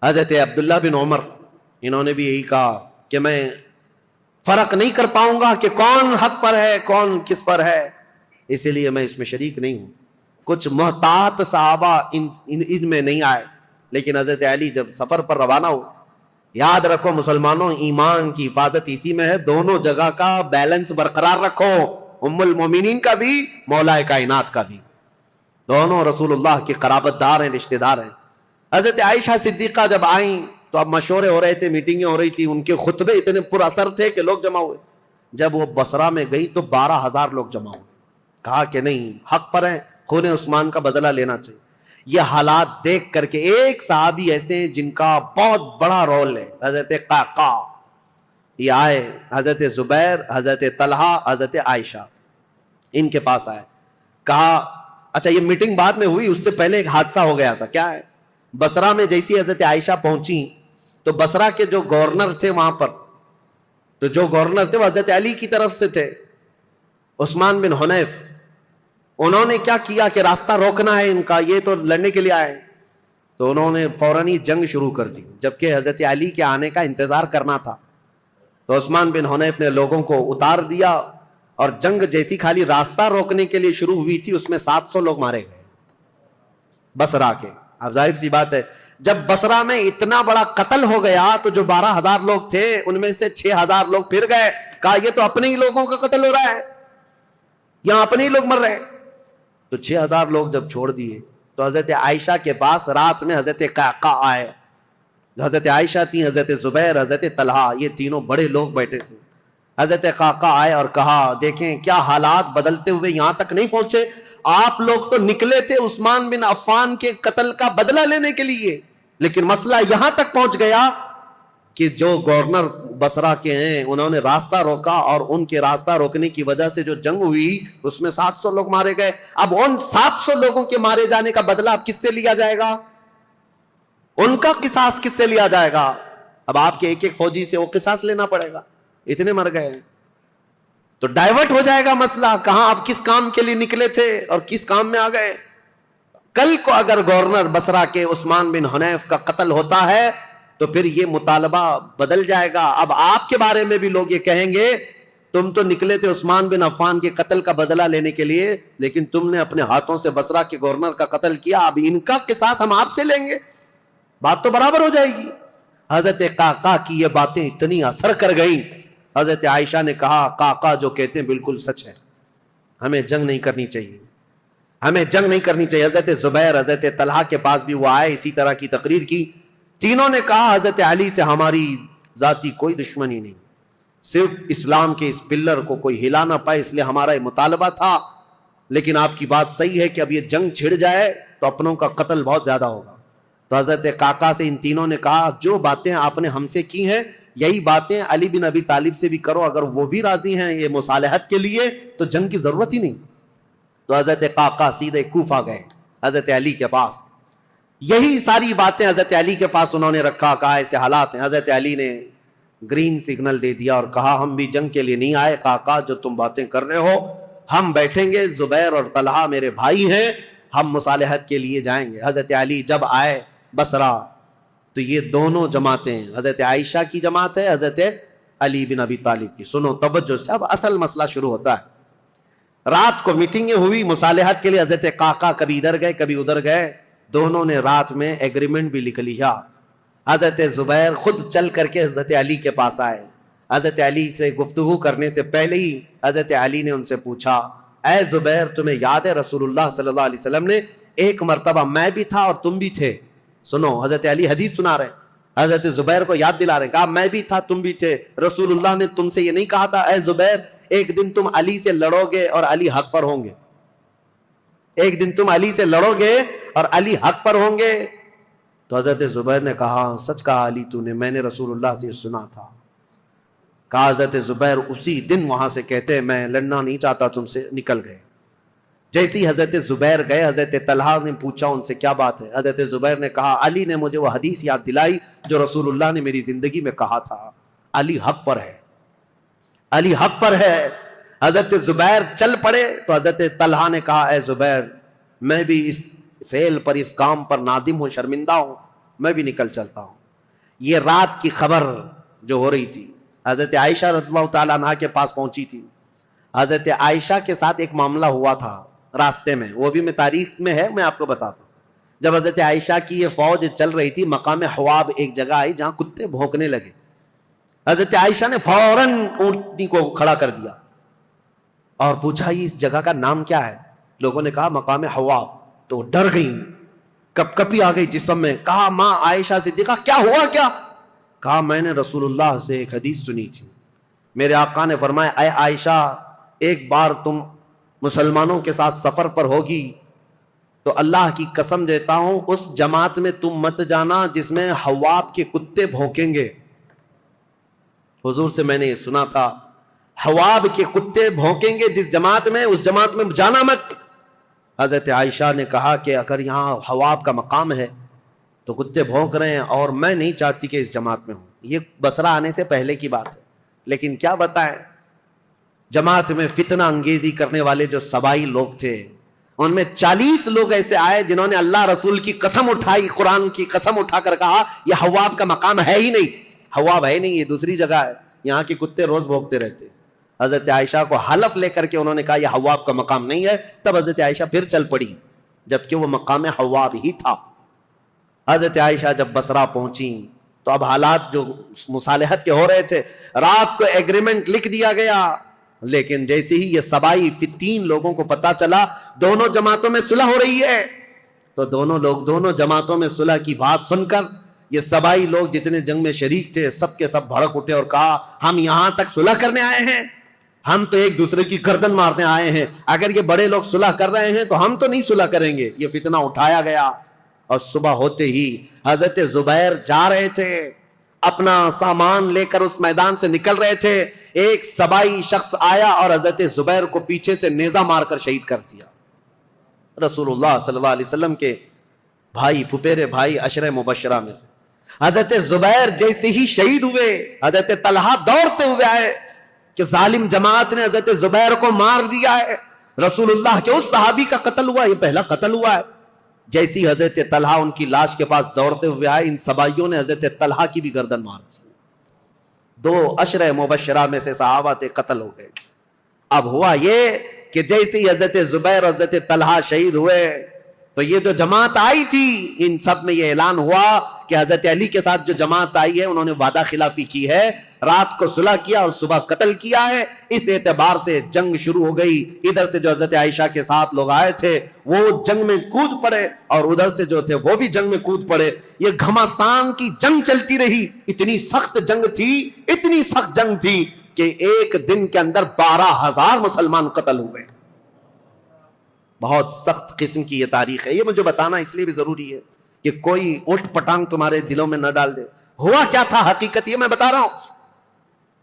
حضرت عبداللہ بن عمر، انہوں نے بھی یہی کہا کہ میں فرق نہیں کر پاؤں گا کہ کون حق پر ہے کون کس پر ہے، اسی لیے میں اس میں شریک نہیں ہوں. کچھ محتاط صحابہ ان میں نہیں آئے، لیکن حضرت علی جب سفر پر روانہ ہو، یاد رکھو مسلمانوں، ایمان کی حفاظت اسی میں ہے، دونوں جگہ کا بیلنس برقرار رکھو، ام المومنین کا بھی، مولا کائنات کا بھی، دونوں رسول اللہ کی قرابت دار ہیں، رشتہ دار ہیں. حضرت عائشہ صدیقہ جب آئیں تو اب مشورے ہو رہے تھے، میٹنگیں ہو رہی تھی، ان کے خطبے اتنے پر اثر تھے کہ لوگ جمع ہوئے. جب وہ بصرہ میں گئی تو 12,000 لوگ جمع ہوئے. کہا کہ نہیں، حق پر ہیں، خون عثمان کا بدلہ لینا چاہیے. یہ حالات دیکھ کر کے ایک صحابی ایسے ہیں جن کا بہت بڑا رول ہے، حضرت قعقاع، یہ آئے، حضرت زبیر، حضرت طلحہ، حضرت عائشہ، ان کے پاس آئے. کہا اچھا یہ میٹنگ بعد میں ہوئی، اس سے پہلے ایک حادثہ ہو گیا تھا. کیا ہے؟ بصرہ میں جیسی حضرت عائشہ پہنچی تو بصرہ کے جو گورنر تھے وہاں پر، تو جو گورنر تھے وہ حضرت علی کی طرف سے تھے، عثمان بن حنیف. انہوں نے کیا کیا کہ راستہ روکنا ہے ان کا، یہ تو لڑنے کے لیے آئے، تو انہوں نے فوراً ہی جنگ شروع کر دی، جبکہ حضرت علی کے آنے کا انتظار کرنا تھا. تو عثمان بن حنیف نے لوگوں کو اتار دیا، اور جنگ جیسی خالی راستہ روکنے کے لیے شروع ہوئی تھی، اس میں 700 لوگ مارے گئے بصرہ کے. اب ظاہر سی بات ہے جب بصرہ میں اتنا بڑا قتل ہو گیا تو جو 12,000 لوگ تھے ان میں سے 6,000 لوگ پھر گئے. کہا یہ تو اپنے ہی لوگوں کا قتل ہو رہا ہے، یہاں اپنے ہی لوگ مر رہے ہیں. تو 6,000 لوگ جب چھوڑ دیے تو حضرت عائشہ کے پاس رات میں حضرت قعقاع آئے. حضرت عائشہ تھی، حضرت زبیر، حضرت طلحہ، یہ تینوں بڑے لوگ بیٹھے تھے. حضرت قعقاع آئے اور کہا دیکھیں کیا حالات بدلتے ہوئے یہاں تک نہیں پہنچے، آپ لوگ تو نکلے تھے عثمان بن عفان کے قتل کا بدلہ لینے کے لیے، لیکن مسئلہ یہاں تک پہنچ گیا کہ جو گورنر بصرہ کے ہیں انہوں نے راستہ روکا، اور ان کے راستہ روکنے کی وجہ سے جو جنگ ہوئی اس میں 700 لوگ مارے گئے. اب ان 700 لوگوں کے مارے جانے کا بدلہ اب کس سے لیا جائے گا؟ ان کا قصاص کس سے لیا جائے گا؟ اب آپ کے ایک ایک فوجی سے وہ قصاص لینا پڑے گا، اتنے مر گئے. تو ڈائیورٹ ہو جائے گا مسئلہ، کہاں آپ کس کام کے لیے نکلے تھے اور کس کام میں آ گئے۔ کل کو اگر گورنر بصرہ کے عثمان بن حنیف کا قتل ہوتا ہے تو پھر یہ مطالبہ بدل جائے گا۔ اب آپ کے بارے میں بھی لوگ یہ کہیں گے تم تو نکلے تھے عثمان بن عفان کے قتل کا بدلہ لینے کے لیے، لیکن تم نے اپنے ہاتھوں سے بصرہ کے گورنر کا قتل کیا، اب ان کا قصاص ہم آپ سے لیں گے، بات تو برابر ہو جائے گی۔ حضرت قعقاع کی یہ باتیں اتنی اثر کر گئیں، حضرت عائشہ نے کہا قعقاع جو کہتے ہیں بالکل سچ ہے، ہمیں جنگ نہیں کرنی چاہیے، ہمیں جنگ نہیں کرنی چاہیے۔ حضرت زبیر، حضرت طلحہ کے پاس بھی وہ آئے، اسی طرح کی تقریر کی، تینوں نے کہا حضرت علی سے ہماری ذاتی کوئی دشمنی نہیں، صرف اسلام کے اس پلر کو کوئی ہلا نہ پائے اس لیے ہمارا یہ مطالبہ تھا، لیکن آپ کی بات صحیح ہے کہ اب یہ جنگ چھڑ جائے تو اپنوں کا قتل بہت زیادہ ہوگا۔ تو حضرت قعقاع سے ان تینوں نے کہا جو باتیں آپ نے ہم سے کی ہیں یہی باتیں علی بن ابی طالب سے بھی کرو، اگر وہ بھی راضی ہیں یہ مصالحت کے لیے تو جنگ کی ضرورت ہی نہیں۔ تو حضرت قعقاع سیدھے کوفہ گئے حضرت علی کے پاس، یہی ساری باتیں حضرت علی کے پاس انہوں نے رکھا، کہا ایسے حالات ہیں۔ حضرت علی نے گرین سگنل دے دیا اور کہا ہم بھی جنگ کے لیے نہیں آئے قعقاع، جو تم باتیں کر رہے ہو ہم بیٹھیں گے، زبیر اور طلحہ میرے بھائی ہیں، ہم مصالحت کے لیے جائیں گے۔ حضرت علی جب آئے بصرہ تو یہ دونوں جماعتیں، حضرت عائشہ کی جماعت ہے، حضرت علی بن ابی طالب کی، سنو توجہ سے، اب اصل مسئلہ شروع ہوتا ہے۔ رات کو میٹنگیں ہوئی مصالحت کے لیے، حضرت قعقاع کبھی ادھر گئے کبھی ادھر گئے، دونوں نے رات میں ایگریمنٹ بھی لکھ لیا۔ حضرت زبیر خود چل کر کے حضرت علی کے پاس آئے، حضرت علی سے گفتگو کرنے سے پہلے ہی حضرت علی نے ان سے پوچھا اے زبیر تمہیں یاد ہے رسول اللہ صلی اللہ علیہ وسلم نے ایک مرتبہ میں بھی تھا اور تم بھی تھے، سنو حضرت علی حدیث سنا رہے ہیں، حضرت زبیر کو یاد دلا رہے ہیں، کہا میں بھی تھا تم بھی تھے، رسول اللہ نے تم سے یہ نہیں کہا تھا اے زبیر ایک دن تم علی سے لڑو گے اور علی حق پر ہوں گے، ایک دن تم علی سے لڑو گے اور علی حق پر ہوں گے؟ تو حضرت زبیر نے کہا سچ کہا علی تو نے، میں نے رسول اللہ سے سنا تھا۔ کہا حضرت زبیر اسی دن وہاں سے کہتے میں لڑنا نہیں چاہتا تم سے، نکل گئے۔ جیسی حضرت زبیر گئے حضرت طلحہ نے پوچھا ان سے کیا بات ہے، حضرت زبیر نے کہا علی نے مجھے وہ حدیث یاد دلائی جو رسول اللہ نے میری زندگی میں کہا تھا، علی حق پر ہے، علی حق پر ہے۔ حضرت زبیر چل پڑے تو حضرت طلحہ نے کہا اے زبیر میں بھی اس فعل پر اس کام پر نادم ہوں، شرمندہ ہوں، میں بھی نکل چلتا ہوں۔ یہ رات کی خبر جو ہو رہی تھی حضرت عائشہ رضی اللہ تعالیٰ عنہا کے پاس پہنچی تھی۔ حضرت عائشہ کے ساتھ ایک معاملہ ہوا تھا راستے میں، وہ بھی میں تاریخ میں ہے میں آپ کو بتاتا ہوں۔ جب حضرت عائشہ کی یہ فوج چل رہی تھی مقام حواب ایک جگہ آئی جہاں کتے بھونکنے لگے، حضرت عائشہ نے فوراً اونٹنی کو کھڑا کر دیا اور پوچھا یہ اس جگہ کا نام کیا ہے؟ لوگوں نے کہا مقام حواب، تو ڈر گئی، کپ کپی آ گئی جسم میں۔ کہا ماں عائشہ سے دیکھا کیا ہوا کیا؟ کہا میں نے رسول اللہ سے ایک حدیث سنی تھی، میرے آقا نے فرمایا اے عائشہ ایک بار تم مسلمانوں کے ساتھ سفر پر ہوگی تو اللہ کی قسم دیتا ہوں اس جماعت میں تم مت جانا جس میں حواب کے کتے بھونکیں گے۔ حضور سے میں نے یہ سنا تھا حواب کے کتے بھونکیں گے جس جماعت میں، اس جماعت میں جانا مت۔ حضرت عائشہ نے کہا کہ اگر یہاں حواب کا مقام ہے تو کتے بھونک رہے ہیں اور میں نہیں چاہتی کہ اس جماعت میں ہوں، یہ بصرہ آنے سے پہلے کی بات ہے، لیکن کیا بتائیں جماعت میں فتنہ انگیزی کرنے والے جو سبائی لوگ تھے ان میں 40 لوگ ایسے آئے جنہوں نے اللہ رسول کی قسم اٹھائی، قرآن کی قسم اٹھا کر کہا یہ حواب کا مقام ہے ہی نہیں، حواب ہے نہیں، یہ دوسری جگہ ہے، یہاں کے کتے روز بھونکتے رہتے۔ حضرت عائشہ کو حلف لے کر کے انہوں نے کہا یہ حواب کا مقام نہیں ہے، تب حضرت عائشہ پھر چل پڑی جبکہ وہ مقام حواب ہی تھا۔ حضرت عائشہ جب بصرہ پہنچی تو اب حالات جو مصالحت کے ہو رہے تھے، رات کو ایگریمنٹ لکھ دیا گیا، لیکن جیسے ہی یہ سبائی 3 لوگوں کو پتا چلا دونوں جماعتوں میں صلح ہو رہی ہے تو دونوں جماعتوں میں صلح کی بات سن کر یہ سبائی لوگ جتنے جنگ میں شریک تھے سب کے سب بھڑک اٹھے اور کہا ہم یہاں تک صلح کرنے آئے ہیں، ہم تو ایک دوسرے کی گردن مارنے آئے ہیں، اگر یہ بڑے لوگ صلح کر رہے ہیں تو ہم تو نہیں صلح کریں گے۔ یہ فتنہ اٹھایا گیا اور صبح ہوتے ہی حضرت زبیر جا رہے تھے اپنا سامان لے کر اس میدان سے نکل رہے تھے، ایک سبائی شخص آیا اور حضرت زبیر کو پیچھے سے نیزہ مار کر شہید کر دیا۔ رسول اللہ صلی اللہ علیہ وسلم کے بھائی، پھپھیرے بھائی، عشرہ مبشرہ میں سے حضرت زبیر جیسے ہی شہید ہوئے حضرت طلحہ دوڑتے ہوئے آئے، کہ ظالم جماعت نے حضرت زبیر کو مار دیا ہے، رسول اللہ کے اس صحابی کا قتل ہوا، یہ پہلا قتل ہوا ہے۔ جیسی حضرت طلحہ ان کی لاش کے پاس دوڑتے ہوئے آئے، ان سبائیوں نے حضرت طلحہ کی بھی گردن مار دی۔ 2 عشرہ مبشرہ میں سے صحابہ تھے، قتل ہو گئے۔ اب ہوا یہ کہ جیسے ہی حضرت زبیر اور حضرت طلحہ شہید ہوئے تو یہ جو جماعت آئی تھی ان سب میں یہ اعلان ہوا کہ حضرت علی کے ساتھ جو جماعت آئی ہے انہوں نے وعدہ خلافی کی ہے، رات کو صلح کیا اور صبح قتل کیا ہے۔ اس اعتبار سے جنگ شروع ہو گئی۔ ادھر سے جو حضرت عائشہ کے ساتھ لوگ آئے تھے وہ جنگ میں کود پڑے اور ادھر سے جو تھے وہ بھی جنگ میں کود پڑے۔ یہ گھمسان کی جنگ چلتی رہی، اتنی سخت جنگ تھی، اتنی سخت جنگ تھی کہ ایک دن کے اندر 12,000 مسلمان قتل ہوئے۔ بہت سخت قسم کی یہ تاریخ ہے۔ یہ مجھے بتانا اس لیے بھی ضروری ہے کہ کوئی اٹھ پٹانگ تمہارے دلوں میں نہ ڈال دے۔ ہوا کیا تھا حقیقت یہ میں بتا رہا ہوں،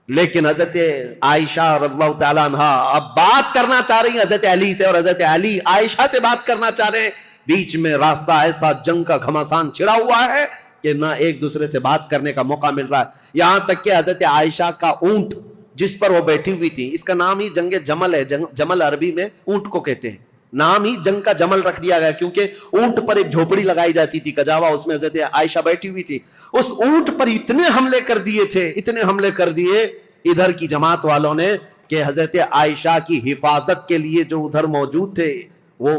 لیکن حضرت عائشہ رضی اللہ تعالیٰ عنہ اب بات کرنا چاہ رہی ہیں حضرت علی سے، اور حضرت علی عائشہ سے بات کرنا چاہ رہے ہیں۔ بیچ میں راستہ ایسا جنگ کا گھمسان چھڑا ہوا ہے کہ نہ ایک دوسرے سے بات کرنے کا موقع مل رہا ہے۔ یہاں تک کہ حضرت عائشہ کا اونٹ جس پر وہ بیٹھی ہوئی تھی، اس کا نام ہی جنگ جمل ہے۔ جمل عربی میں اونٹ کو کہتے ہیں، نام ہی جنگ کا جمل رکھ دیا گیا کیونکہ اونٹ پر ایک جھوپڑی لگائی جاتی تھی کجاوا، اس میں حضرت عائشہ بیٹھی ہوئی تھی۔ اس اونٹ پر اتنے حملے کر دیے تھے، اتنے حملے کر دیے ادھر کی جماعت والوں نے کہ حضرت عائشہ کی حفاظت کے لیے جو ادھر موجود تھے وہ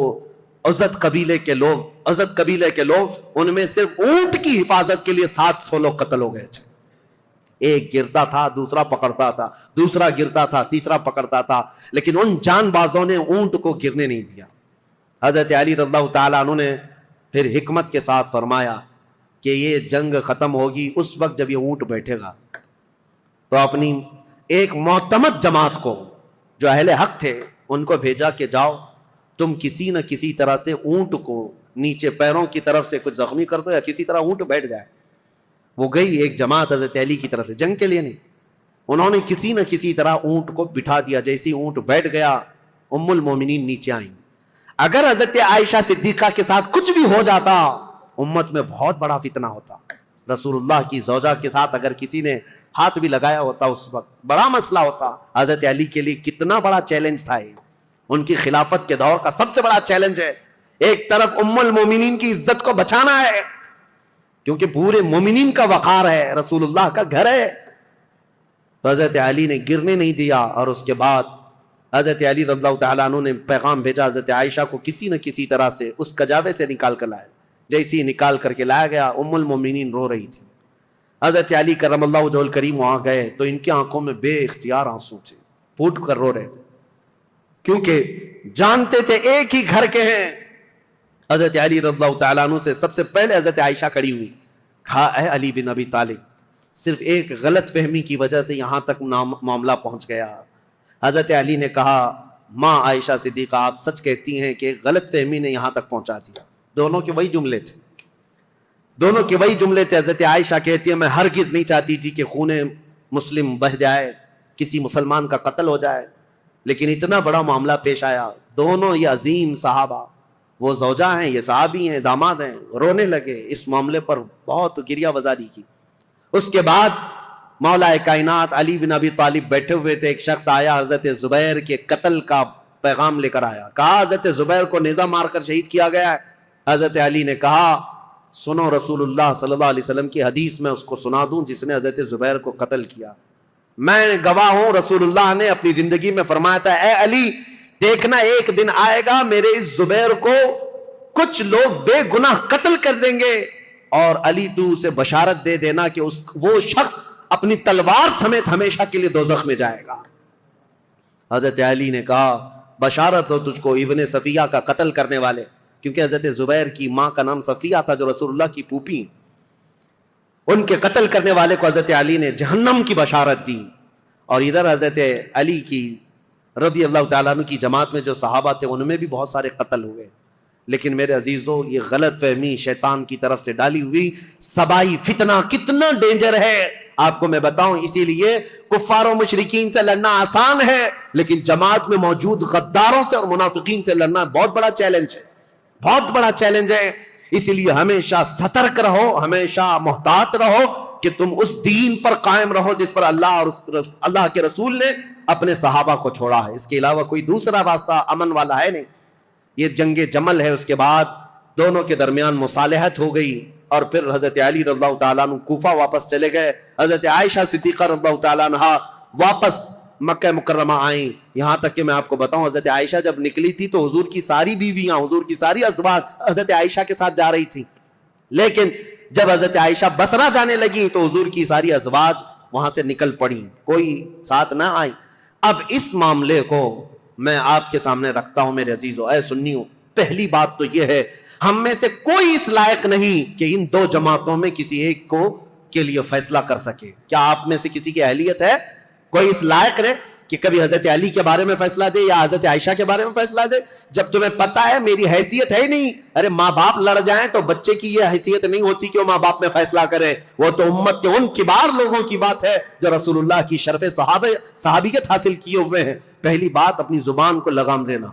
عزت قبیلے کے لوگ ان میں صرف اونٹ کی حفاظت کے لیے 700 لوگ قتل ہو گئے تھے۔ ایک گرتا تھا، دوسرا پکڑتا تھا، دوسرا گرتا تھا، تیسرا پکڑتا تھا، لیکن ان جان بازوں نے اونٹ کو گرنے نہیں دیا۔ حضرت علی رضی اللہ تعالیٰ عنہ نے پھر حکمت کے ساتھ فرمایا کہ یہ جنگ ختم ہوگی اس وقت جب یہ اونٹ بیٹھے گا، تو اپنی ایک معتمد جماعت کو جو اہل حق تھے ان کو بھیجا کہ جاؤ تم کسی نہ کسی طرح سے اونٹ کو نیچے پیروں کی طرف سے کچھ زخمی کر دو یا کسی طرح اونٹ بیٹھ جائے۔ وہ گئی ایک جماعت حضرت علی کی طرف سے، جنگ کے لیے نہیں، انہوں نے کسی نہ کسی طرح اونٹ کو بٹھا دیا۔ جیسی اونٹ بیٹھ گیا ام المومنین نیچے آئیں۔ اگر حضرت عائشہ صدیقہ کے ساتھ کچھ بھی ہو جاتا امت میں بہت بڑا فتنہ ہوتا۔ رسول اللہ کی زوجہ کے ساتھ اگر کسی نے ہاتھ بھی لگایا ہوتا اس وقت بڑا مسئلہ ہوتا۔ حضرت علی کے لیے کتنا بڑا چیلنج تھا یہ، ان کی خلافت کے دور کا سب سے بڑا چیلنج ہے۔ ایک طرف ام المومنین کی عزت کو بچانا ہے کیونکہ پورے مومنین کا وقار ہے، رسول اللہ کا گھر ہے، تو حضرت علی نے گرنے نہیں دیا۔ اور اس کے بعد حضرت علی رضی اللہ تعالیٰ عنہ نے پیغام بھیجا حضرت عائشہ کو کسی نہ کسی طرح سے اس کجاوے سے نکال کر لائے۔ جیسی نکال کر کے لایا گیا ام المومنین رو رہی تھی۔ حضرت علی کرم اللہ وجہہ الکریم وہاں گئے تو ان کی آنکھوں میں بے اختیار آنسو تھے، پھوٹ کر رو رہے تھے کیونکہ جانتے تھے ایک ہی گھر کے ہیں۔ حضرت علی رضی اللہ تعالیٰ عنہ سے سب سے پہلے حضرت عائشہ کھڑی ہوئی، کہا اے علی بن ابی طالب، صرف ایک غلط فہمی کی وجہ سے یہاں تک معاملہ پہنچ گیا۔ حضرت علی نے کہا ماں عائشہ صدیقہ آپ سچ کہتی ہیں کہ غلط فہمی نے یہاں تک پہنچا دیا۔ دونوں کے وہی جملے تھے، حضرت عائشہ کہتی ہے میں ہرگز نہیں چاہتی تھی کہ خون مسلم بہہ جائے، کسی مسلمان کا قتل ہو جائے، لیکن اتنا بڑا معاملہ پیش آیا۔ دونوں یہ عظیم صحابہ، وہ زوجہ ہیں، یہ صحابی ہیں، داماد ہیں، رونے لگے، اس معاملے پر بہت گریہ وزاری کی۔ اس کے بعد مولا کائنات علی بن ابی طالب بیٹھے ہوئے تھے، ایک شخص آیا حضرت زبیر کے قتل کا پیغام لے کر آیا، کہا حضرت زبیر کو نیزہ مار کر شہید کیا گیا ہے۔ حضرت علی نے کہا سنو رسول اللہ صلی اللہ علیہ وسلم کی حدیث میں اس کو سنا دوں جس نے حضرت زبیر کو قتل کیا۔ میں گواہ ہوں رسول اللہ نے اپنی زندگی میں فرمایا تھا اے علی دیکھنا ایک دن آئے گا میرے اس زبیر کو کچھ لوگ بے گناہ قتل کر دیں گے، اور علی تو اسے بشارت دے دینا کہ وہ شخص اپنی تلوار سمیت ہمیشہ کے لیے دوزخ میں جائے گا۔ حضرت علی نے کہا بشارت ہو تجھ کو ابن صفیہ کا قتل کرنے والے، کیونکہ حضرت زبیر کی ماں کا نام صفیہ تھا جو رسول اللہ کی پھوپھی، ان کے قتل کرنے والے کو حضرت علی نے جہنم کی بشارت دی۔ اور ادھر حضرت علی کی رضی اللہ تعالیٰ عنہ کی جماعت میں جو صحابہ تھے ان میں بھی بہت سارے قتل ہوئے، لیکن میرے عزیزو یہ غلط فہمی شیطان کی طرف سے ڈالی ہوئی سبائی فتنہ کتنا ڈینجر ہے آپ کو میں بتاؤں۔ اسی لیے کفار و مشرکین سے لڑنا آسان ہے، لیکن جماعت میں موجود غداروں سے اور منافقین سے لڑنا بہت بڑا چیلنج ہے، بہت بڑا چیلنج ہے۔ اسی لیے ہمیشہ سترک رہو، ہمیشہ محتاط رہو کہ تم اس دین پر قائم رہو جس پر اللہ اور اللہ کے رسول نے اپنے صحابہ کو چھوڑا ہے، اس کے علاوہ کوئی دوسرا راستہ امن والا ہے نہیں۔ یہ جنگ جمل ہے، اس کے بعد دونوں کے درمیان مصالحت ہو گئی، اور پھر حضرت علی رضی اللہ تعالیٰ عنہ کوفہ واپس چلے گئے، حضرت عائشہ صدیقہ رضی اللہ تعالیٰ عنہ واپس مکہ مکرمہ آئیں۔ یہاں تک کہ میں آپ کو بتاؤں، حضرت عائشہ جب نکلی تھی تو حضور کی ساری بیویاں، حضور کی ساری ازواج حضرت عائشہ کے ساتھ جا رہی تھی، لیکن جب حضرت عائشہ بصرہ جانے لگی تو حضور کی ساری ازواج وہاں سے نکل پڑی، کوئی ساتھ نہ آئی۔ اب اس معاملے کو میں آپ کے سامنے رکھتا ہوں میرے عزیزو، اے سنیو۔ پہلی بات تو یہ ہے، ہم میں سے کوئی اس لائق نہیں کہ ان دو جماعتوں میں کسی ایک کو کے لیے فیصلہ کر سکے۔ کیا آپ میں سے کسی کی اہلیت ہے؟ کوئی اس لائق ہے کہ کبھی حضرت علی کے بارے میں فیصلہ دے یا حضرت عائشہ کے بارے میں فیصلہ دے؟ جب تمہیں پتا ہے میری حیثیت ہے ہی نہیں۔ ارے ماں باپ لڑ جائیں تو بچے کی یہ حیثیت نہیں ہوتی کہ وہ ماں باپ میں فیصلہ کرے، وہ تو امت کے ان کبار لوگوں کی بات ہے جو رسول اللہ کی شرف صحابیت حاصل کیے ہوئے ہیں۔ پہلی بات اپنی زبان کو لگام دینا۔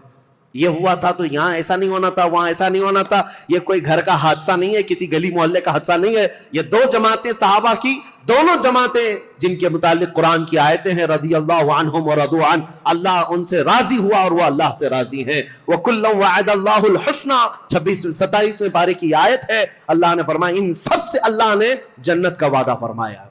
یہ ہوا تھا تو یہاں ایسا نہیں ہونا تھا، وہاں ایسا نہیں ہونا تھا۔ یہ کوئی گھر کا حادثہ نہیں ہے، کسی گلی محلے کا حادثہ نہیں ہے۔ یہ دو جماعتیں صحابہ کی، دونوں جماعتیں جن کے متعلق قرآن کی آیتیں ہیں، رضی اللہ عنہم ورضوا عنہ، اللہ ان سے راضی ہوا اور وہ اللہ سے راضی ہیں۔ وَكُلًّا وَعَدَ اللَّهُ الْحُسْنَى 27 پارے کی آیت ہے۔ اللہ نے فرمایا ان سب سے اللہ نے جنت کا وعدہ فرمایا،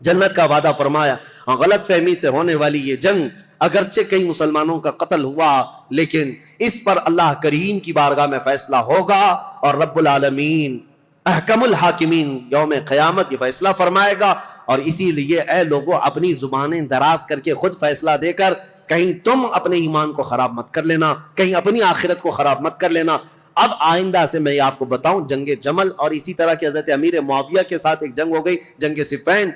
جنت کا وعدہ فرمایا۔ غلط فہمی سے ہونے والی یہ جنگ، اگرچہ کئی مسلمانوں کا قتل ہوا، لیکن اس پر اللہ کریم کی بارگاہ میں فیصلہ ہوگا، اور رب العالمین احکم الحاکمین یوم قیامت یہ فیصلہ فرمائے گا۔ اور اسی لیے اے لوگوں، اپنی زبانیں دراز کر کے خود فیصلہ دے کر کہیں تم اپنے ایمان کو خراب مت کر لینا، کہیں اپنی آخرت کو خراب مت کر لینا۔ اب آئندہ سے میں آپ کو بتاؤں، جنگ جمل اور اسی طرح کی حضرت امیر معاویہ کے ساتھ ایک جنگ ہو گئی، جنگ صفین۔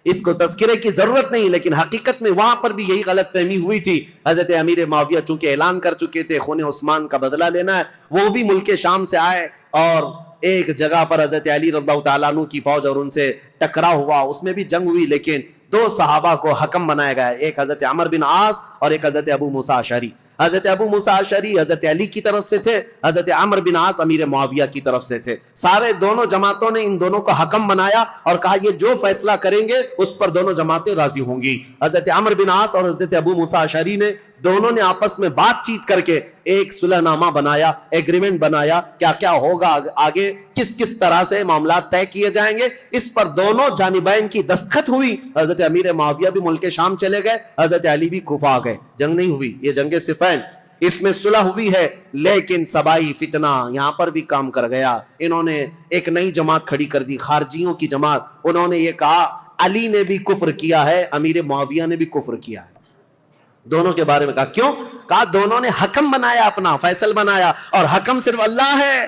اس کو تذکرے کی ضرورت نہیں، لیکن حقیقت میں وہاں پر بھی یہی غلط فہمی ہوئی تھی۔ حضرت امیر معاویہ چونکہ اعلان کر چکے تھے خون عثمان کا بدلہ لینا ہے، وہ بھی ملک شام سے آئے اور ایک جگہ پر حضرت علی رضی اللہ تعالیٰ عنہ کی فوج اور ان سے ٹکرا ہوا، اس میں بھی جنگ ہوئی، لیکن دو صحابہ کو حکم بنایا گیا، ایک حضرت عمر بن عاص اور ایک حضرت ابو موسیٰ اشعری۔ حضرت ابو موسیٰ اشعری حضرت علی کی طرف سے تھے، حضرت عمر بن عاص امیر معاویہ کی طرف سے تھے۔ سارے دونوں جماعتوں نے ان دونوں کو حکم بنایا اور کہا یہ جو فیصلہ کریں گے اس پر دونوں جماعتیں راضی ہوں گی۔ حضرت عمر بن عاص اور حضرت ابو موسیٰ اشعری نے دونوں نے آپس میں بات چیت کر کے ایک صلح نامہ بنایا، ایگریمنٹ بنایا، کیا کیا ہوگا آگے، کس کس طرح سے معاملات طے کیے جائیں گے۔ اس پر دونوں جانبین کی دستخط ہوئی۔ حضرت امیر معاویہ بھی ملک شام چلے گئے، حضرت علی بھی کوفہ آ گئے۔ جنگ نہیں ہوئی، یہ جنگ صفین، اس میں صلح ہوئی ہے، لیکن سبائی فتنہ یہاں پر بھی کام کر گیا۔ انہوں نے ایک نئی جماعت کھڑی کر دی، خارجیوں کی جماعت۔ انہوں نے یہ کہا علی نے بھی کفر کیا ہے، امیر معاویہ نے بھی کفر کیا ہے۔ دونوں کے بارے میں کہا، کیوں؟ کہا دونوں نے حکم بنایا، اپنا فیصل بنایا، اور حکم صرف اللہ ہے،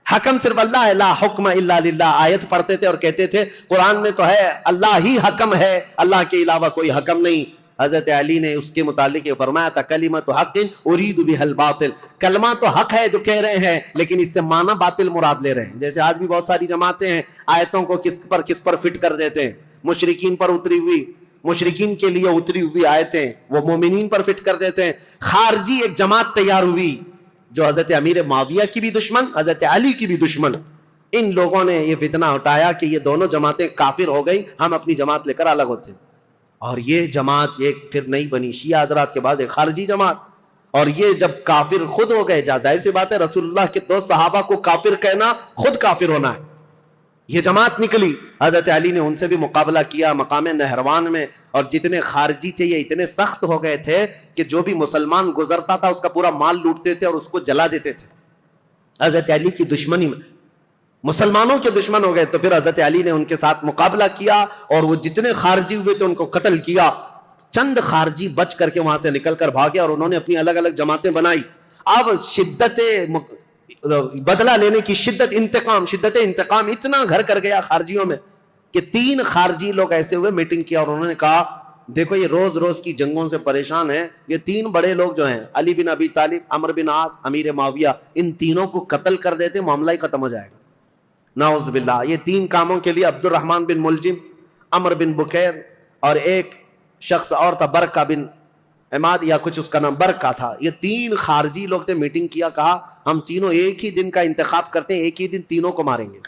حکم صرف اللہ ہے۔ لا حکم الا للہ آیت پڑھتے تھے اور کہتے تھے قرآن میں تو ہے اللہ ہی حکم ہے، اللہ کے علاوہ کوئی حکم نہیں۔ حضرت علی نے اس کے متعلق یہ فرمایا تھا، کلمۃ حق ارید بها الباطل، کلمہ تو حق ہے جو کہہ رہے ہیں، لیکن اس سے معنی باطل مراد لے رہے ہیں۔ جیسے آج بھی بہت ساری جماعتیں ہیں، آیتوں کو کس پر فٹ کر دیتے ہیں، مشرکین پر اتری ہوئی، مشرکین کے لیے اتری ہوئی آیتیں وہ مومنین پر فٹ کر دیتے ہیں۔ خارجی ایک جماعت تیار ہوئی جو حضرت امیر معاویہ کی بھی دشمن، حضرت علی کی بھی دشمن۔ ان لوگوں نے یہ فتنہ اٹھایا کہ یہ دونوں جماعتیں کافر ہو گئی، ہم اپنی جماعت لے کر الگ ہوتے ہیں۔ اور یہ جماعت ایک پھر نہیں بنی، شیعہ حضرات کے بعد ایک خارجی جماعت۔ اور یہ جب کافر خود ہو گئے، ظاہر سی بات ہے رسول اللہ کے دو صحابہ کو کافر کہنا خود کافر ہونا ہے۔ یہ جماعت نکلی، حضرت علی نے ان سے بھی مقابلہ کیا مقام نہروان میں، اور جتنے خارجی تھے یہ اتنے سخت ہو گئے تھے کہ جو بھی مسلمان گزرتا تھا اس کا پورا مال لوٹتے تھے اور اس کو جلا دیتے تھے۔ حضرت علی کی دشمنی میں مسلمانوں کے دشمن ہو گئے، تو پھر حضرت علی نے ان کے ساتھ مقابلہ کیا اور وہ جتنے خارجی ہوئے تھے ان کو قتل کیا۔ چند خارجی بچ کر کے وہاں سے نکل کر بھاگے اور انہوں نے اپنی الگ الگ جماعتیں بنائی۔ اب شدت بدلہ لینے کی شدت انتقام اتنا گھر کر گیا خارجیوں میں کہ 3 خارجی لوگ ایسے ہوئے، میٹنگ کیا اور انہوں نے کہا دیکھو یہ روز روز کی جنگوں سے پریشان ہیں، یہ 3 بڑے لوگ جو ہیں علی بن ابی طالب، عمر بن عاص، امیر معاویہ، ان تینوں کو قتل کر دیتے معاملہ ہی ختم ہو جائے گا۔ نعوذ باللہ، یہ 3 کاموں کے لیے عبد الرحمن بن ملجم، عمر بن بکیر اور ایک شخص اور تھا برکہ بن عماد یا کچھ اس کا نام برکہ تھا، یہ 3 خارجی لوگ تھے۔ میٹنگ کیا، کہا ہم تینوں ایک ہی دن کا انتخاب کرتے ہیں، ایک ہی دن تینوں کو ماریں گے،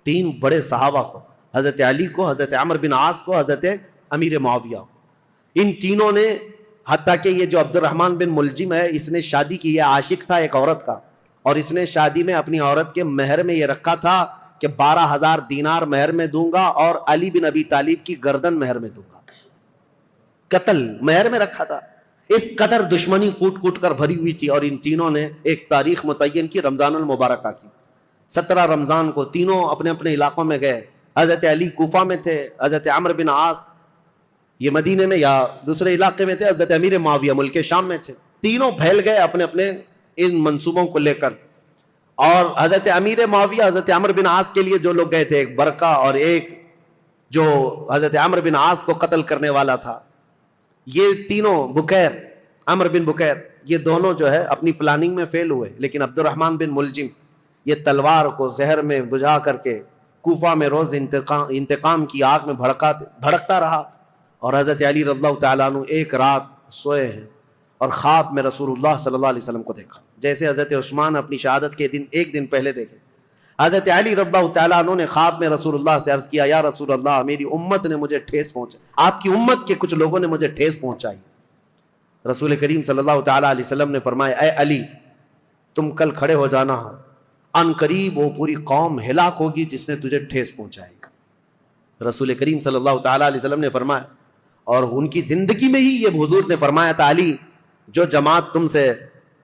3 بڑے صحابہ کو، حضرت علی کو، حضرت عمر بن عاص کو، حضرت امیر معاویہ کو۔ ان تینوں نے، حتیٰ کہ یہ جو عبد الرحمن بن ملجم ہے، اس نے شادی کی، یہ عاشق تھا ایک عورت کا، اور اس نے شادی میں اپنی عورت کے مہر میں یہ رکھا تھا کہ 12,000 دینار مہر میں دوں گا اور علی بن ابی طالب کی گردن مہر میں دوں گا. قتل مہر میں رکھا تھا. اس قدر دشمنی کوٹ کوٹ کر بھری ہوئی تھی. اور ان تینوں نے ایک تاریخ متعین کی، رمضان المبارکہ کی. 17 رمضان کو تینوں اپنے اپنے علاقوں میں گئے. حضرت علی کوفہ میں تھے، حضرت عمرو بن عاص یہ مدینے میں یا دوسرے علاقے میں تھے، حضرت امیر معاویہ ملک شام میں تھے. تینوں پھیل گئے اپنے اپنے ان منصوبوں کو لے کر. اور حضرت امیر معاویہ حضرت عمرو بن عاص کے لیے جو لوگ گئے تھے، ایک برقہ اور ایک جو حضرت عمرو بن عاص کو قتل کرنے والا تھا، یہ تینوں بکیر، عمرو بن بکیر، یہ دونوں جو ہے اپنی پلاننگ میں فیل ہوئے. لیکن عبد الرحمن بن ملجم یہ تلوار کو زہر میں بجھا کر کے کوفہ میں روز انتقام کی آگ میں بھڑکتا رہا. اور حضرت علی رضی اللہ تعالیٰ عنہ ایک رات سوئے ہیں اور خواب میں رسول اللہ صلی اللہ علیہ وسلم کو دیکھا، جیسے حضرت عثمان اپنی شہادت کے دن ایک دن پہلے دیکھے. حضرت علی رضی اللہ تعالیٰ عنہ نے خواب میں رسول اللہ سے عرض کیا، یا رسول اللہ، میری امت نے مجھے ٹھیس پہنچائی، آپ کی امت کے کچھ لوگوں نے مجھے ٹھیس پہنچائی. رسول کریم صلی اللہ تعالیٰ علیہ وسلم نے فرمایا، اے علی، تم کل کھڑے ہو جانا، ان قریب وہ پوری قوم ہلاک ہوگی جس نے تجھے ٹھیس پہنچائی. رسول کریم صلی اللہ تعالیٰ علیہ وسلم نے فرمایا، اور ان کی زندگی میں ہی یہ حضور نے فرمایا تھا، علی، جو جماعت تم سے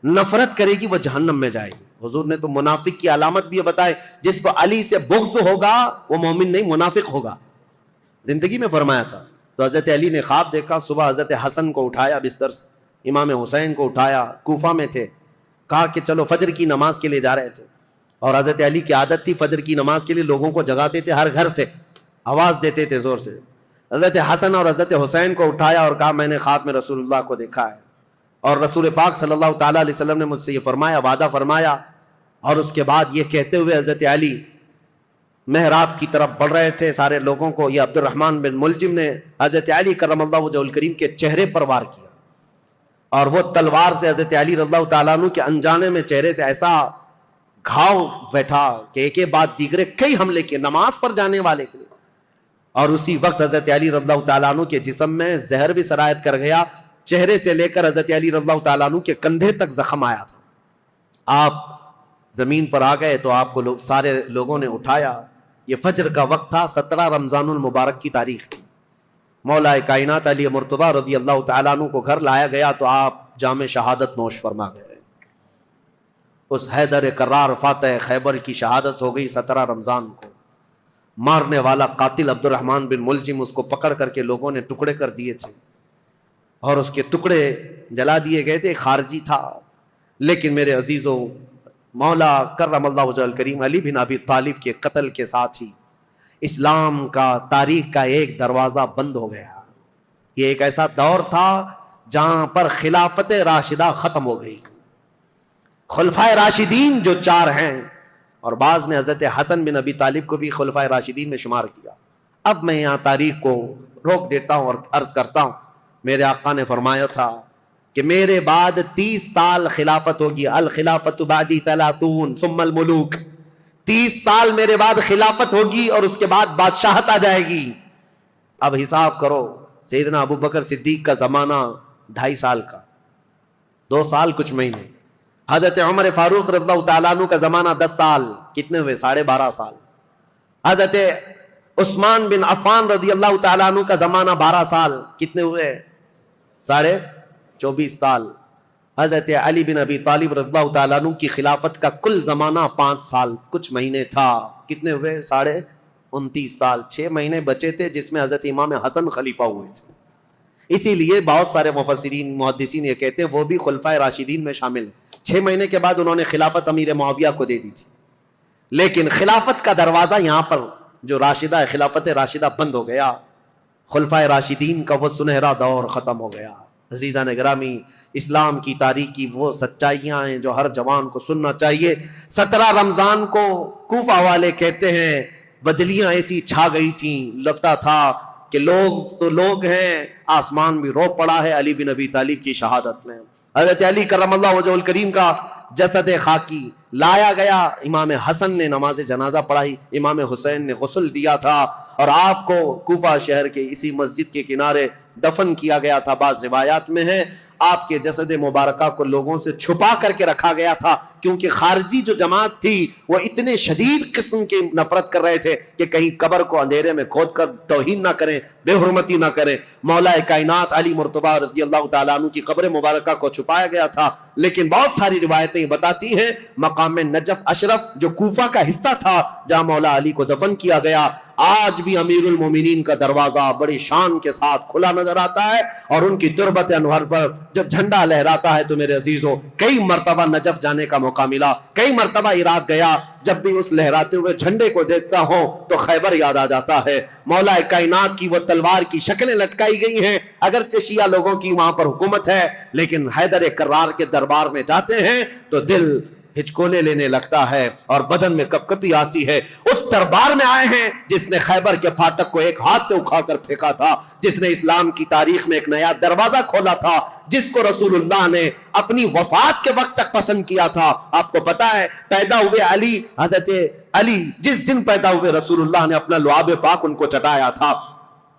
نفرت کرے گی وہ جہنم میں جائے گی. حضور نے تو منافق کی علامت بھی بتائے، جس کو علی سے بغض ہوگا وہ مومن نہیں، منافق ہوگا، زندگی میں فرمایا تھا. تو حضرت علی نے خواب دیکھا، صبح حضرت حسن کو اٹھایا بستر سے، امام حسین کو اٹھایا، کوفہ میں تھے، کہا کہ چلو فجر کی نماز کے لیے جا رہے تھے. اور حضرت علی کی عادت تھی فجر کی نماز کے لیے لوگوں کو جگاتے تھے، ہر گھر سے آواز دیتے تھے زور سے. حضرت حسن اور حضرت حسین کو اٹھایا اور کہا، میں نے خواب میں رسول اللہ کو دیکھا ہے، اور رسول پاک صلی اللہ تعالیٰ علیہ وسلم نے مجھ سے یہ فرمایا، وعدہ فرمایا. اور اس کے بعد یہ کہتے ہوئے حضرت علی محراب کی طرف بڑھ رہے تھے سارے لوگوں کو. یہ عبد الرحمن بن ملجم نے حضرت علی کرم اللہ وجہہ الکریم کے چہرے پر وار کیا، اور وہ تلوار سے حضرت علی رضی اللہ تعالیٰ عنہ کے انجانے میں چہرے سے ایسا گھاؤ بیٹھا کہ ایک کے بعد دیگرے کئی حملے کیے نماز پر جانے والے کے لیے. اور اسی وقت حضرت علی رضی اللہ تعالیٰ عنہ کے جسم میں زہر بھی سرایت کر گیا، چہرے سے لے کر حضرت علی رضی اللہ تعالیٰ عنہ کے کندھے تک زخم آیا تھا. آپ زمین پر آ گئے تو آپ کو سارے لوگوں نے اٹھایا. یہ فجر کا وقت تھا، 17 رمضان المبارک کی تاریخ تھی. مولا کائنات علی مرتضیٰ رضی اللہ تعالیٰ عنہ کو گھر لایا گیا تو آپ جام شہادت نوش فرما گئے. اس حیدر کرار فاتح خیبر کی شہادت ہو گئی 17 رمضان کو. مارنے والا قاتل عبد الرحمن بن ملجم، اس کو پکڑ کر کے لوگوں نے ٹکڑے کر دیے تھے اور اس کے ٹکڑے جلا دیے گئے تھے. خارجی تھا، لیکن میرے عزیزوں، مولا کرم اللہ وجہ الکریم علی بن ابی طالب کے قتل کے ساتھ ہی اسلام کا تاریخ کا ایک دروازہ بند ہو گیا. یہ ایک ایسا دور تھا جہاں پر خلافت راشدہ ختم ہو گئی. خلفائے راشدین جو 4 ہیں، اور بعض نے حضرت حسن بن ابی طالب کو بھی خلفائے راشدین میں شمار کیا. اب میں یہاں تاریخ کو روک دیتا ہوں اور عرض کرتا ہوں، میرے آقا نے فرمایا تھا کہ میرے بعد 30 سال خلافت ہوگی، الخلافت بعدی 30 ثم الملوک. 30 سال میرے بعد خلافت ہوگی اور اس کے بعد بادشاہت آ جائے گی. اب حساب کرو، سیدنا ابو بکر صدیق کا زمانہ 2.5 سال کا، 2 سال کچھ مہینے. حضرت عمر فاروق رضی اللہ تعالیٰ عنہ کا زمانہ 10 سال، کتنے ہوئے؟ 12.5 سال. حضرت عثمان بن عفان رضی اللہ تعالیٰ عنہ کا زمانہ 12 سال، کتنے ہوئے؟ 24 سال. حضرت علی بن ابی طالب رضی اللہ تعالیٰ عنہ کی خلافت کا کل زمانہ 5 سال کچھ مہینے تھا، کتنے ہوئے؟ 29 سال. 6 مہینے بچے تھے جس میں حضرت امام حسن خلیفہ ہوئے تھے. اسی لیے بہت سارے مفسرین محدثین یہ کہتے ہیں وہ بھی خلفائے راشدین میں شامل ہیں. 6 مہینے کے بعد انہوں نے خلافت امیر معاویہ کو دے دی تھی، لیکن خلافت کا دروازہ یہاں پر جو راشدہ ہے، خلافت راشدہ بند ہو گیا. خلفائے راشدین کا وہ سنہرا دور ختم ہو گیا. عزیزان گرامی، اسلام کی تاریخ کی وہ سچائیاں ہیں جو ہر جوان کو سننا چاہیے. 17 رمضان کو کوفہ والے کہتے ہیں بدلیاں ایسی چھا گئی تھیں، لگتا تھا کہ لوگ تو لوگ ہیں، آسمان بھی رو پڑا ہے علی بن ابی طالب کی شہادت میں. حضرت علی کرم اللہ وجہ الکریم کا جسد خاکی لایا گیا. امام حسن نے نماز جنازہ پڑھائی، امام حسین نے غسل دیا تھا، اور آپ کو کوفہ شہر کے اسی مسجد کے کنارے دفن کیا گیا تھا. بعض روایات میں ہے آپ کے جسد مبارکہ کو لوگوں سے چھپا کر کے رکھا گیا تھا, کیونکہ خارجی جو جماعت تھی وہ اتنے شدید قسم کی نفرت کر رہے تھے کہ کہیں قبر کو اندھیرے میں کھود کر توہین نہ کریں, بے حرمتی نہ کریں. مولا کائنات علی مرتضیٰ رضی اللہ تعالیٰ عنہ کی قبر مبارکہ کو چھپایا گیا تھا, لیکن بہت ساری روایتیں بتاتی ہیں مقام نجف اشرف جو کوفہ کا حصہ تھا جہاں مولا علی کو دفن کیا گیا, آج بھی امیر المومنین کا دروازہ بڑی شان کے ساتھ کھلا نظر آتا ہے, اور ان کی تربت انور پر جب جھنڈا لہراتا ہے تو میرے عزیزوں کئی مرتبہ نجف جانے کا موقع ملا, کئی مرتبہ عراق گیا, جب بھی اس لہراتے ہوئے جھنڈے کو دیکھتا ہوں تو خیبر یاد آ جاتا ہے. مولا کائنات کی وہ تلوار کی شکلیں لٹکائی گئی ہیں, اگرچہ شیعہ لوگوں کی وہاں پر حکومت ہے, لیکن حیدر کرار کے دربار میں جاتے ہیں تو دل ہچکولے لینے لگتا ہے اور بدن میں کپ کپی آتی ہے. اس دربار میں آئے ہیں جس نے خیبر کے پھاٹک کو ایک ہاتھ سے اکھاڑ کر پھینکا تھا, جس نے اسلام کی تاریخ میں ایک نیا دروازہ کھولا تھا, جس کو رسول اللہ نے اپنی وفات کے وقت تک پسند کیا تھا. آپ کو پتا ہے پیدا ہوئے علی, حضرت علی جس دن پیدا ہوئے رسول اللہ نے اپنا لعاب پاک ان کو چٹایا تھا.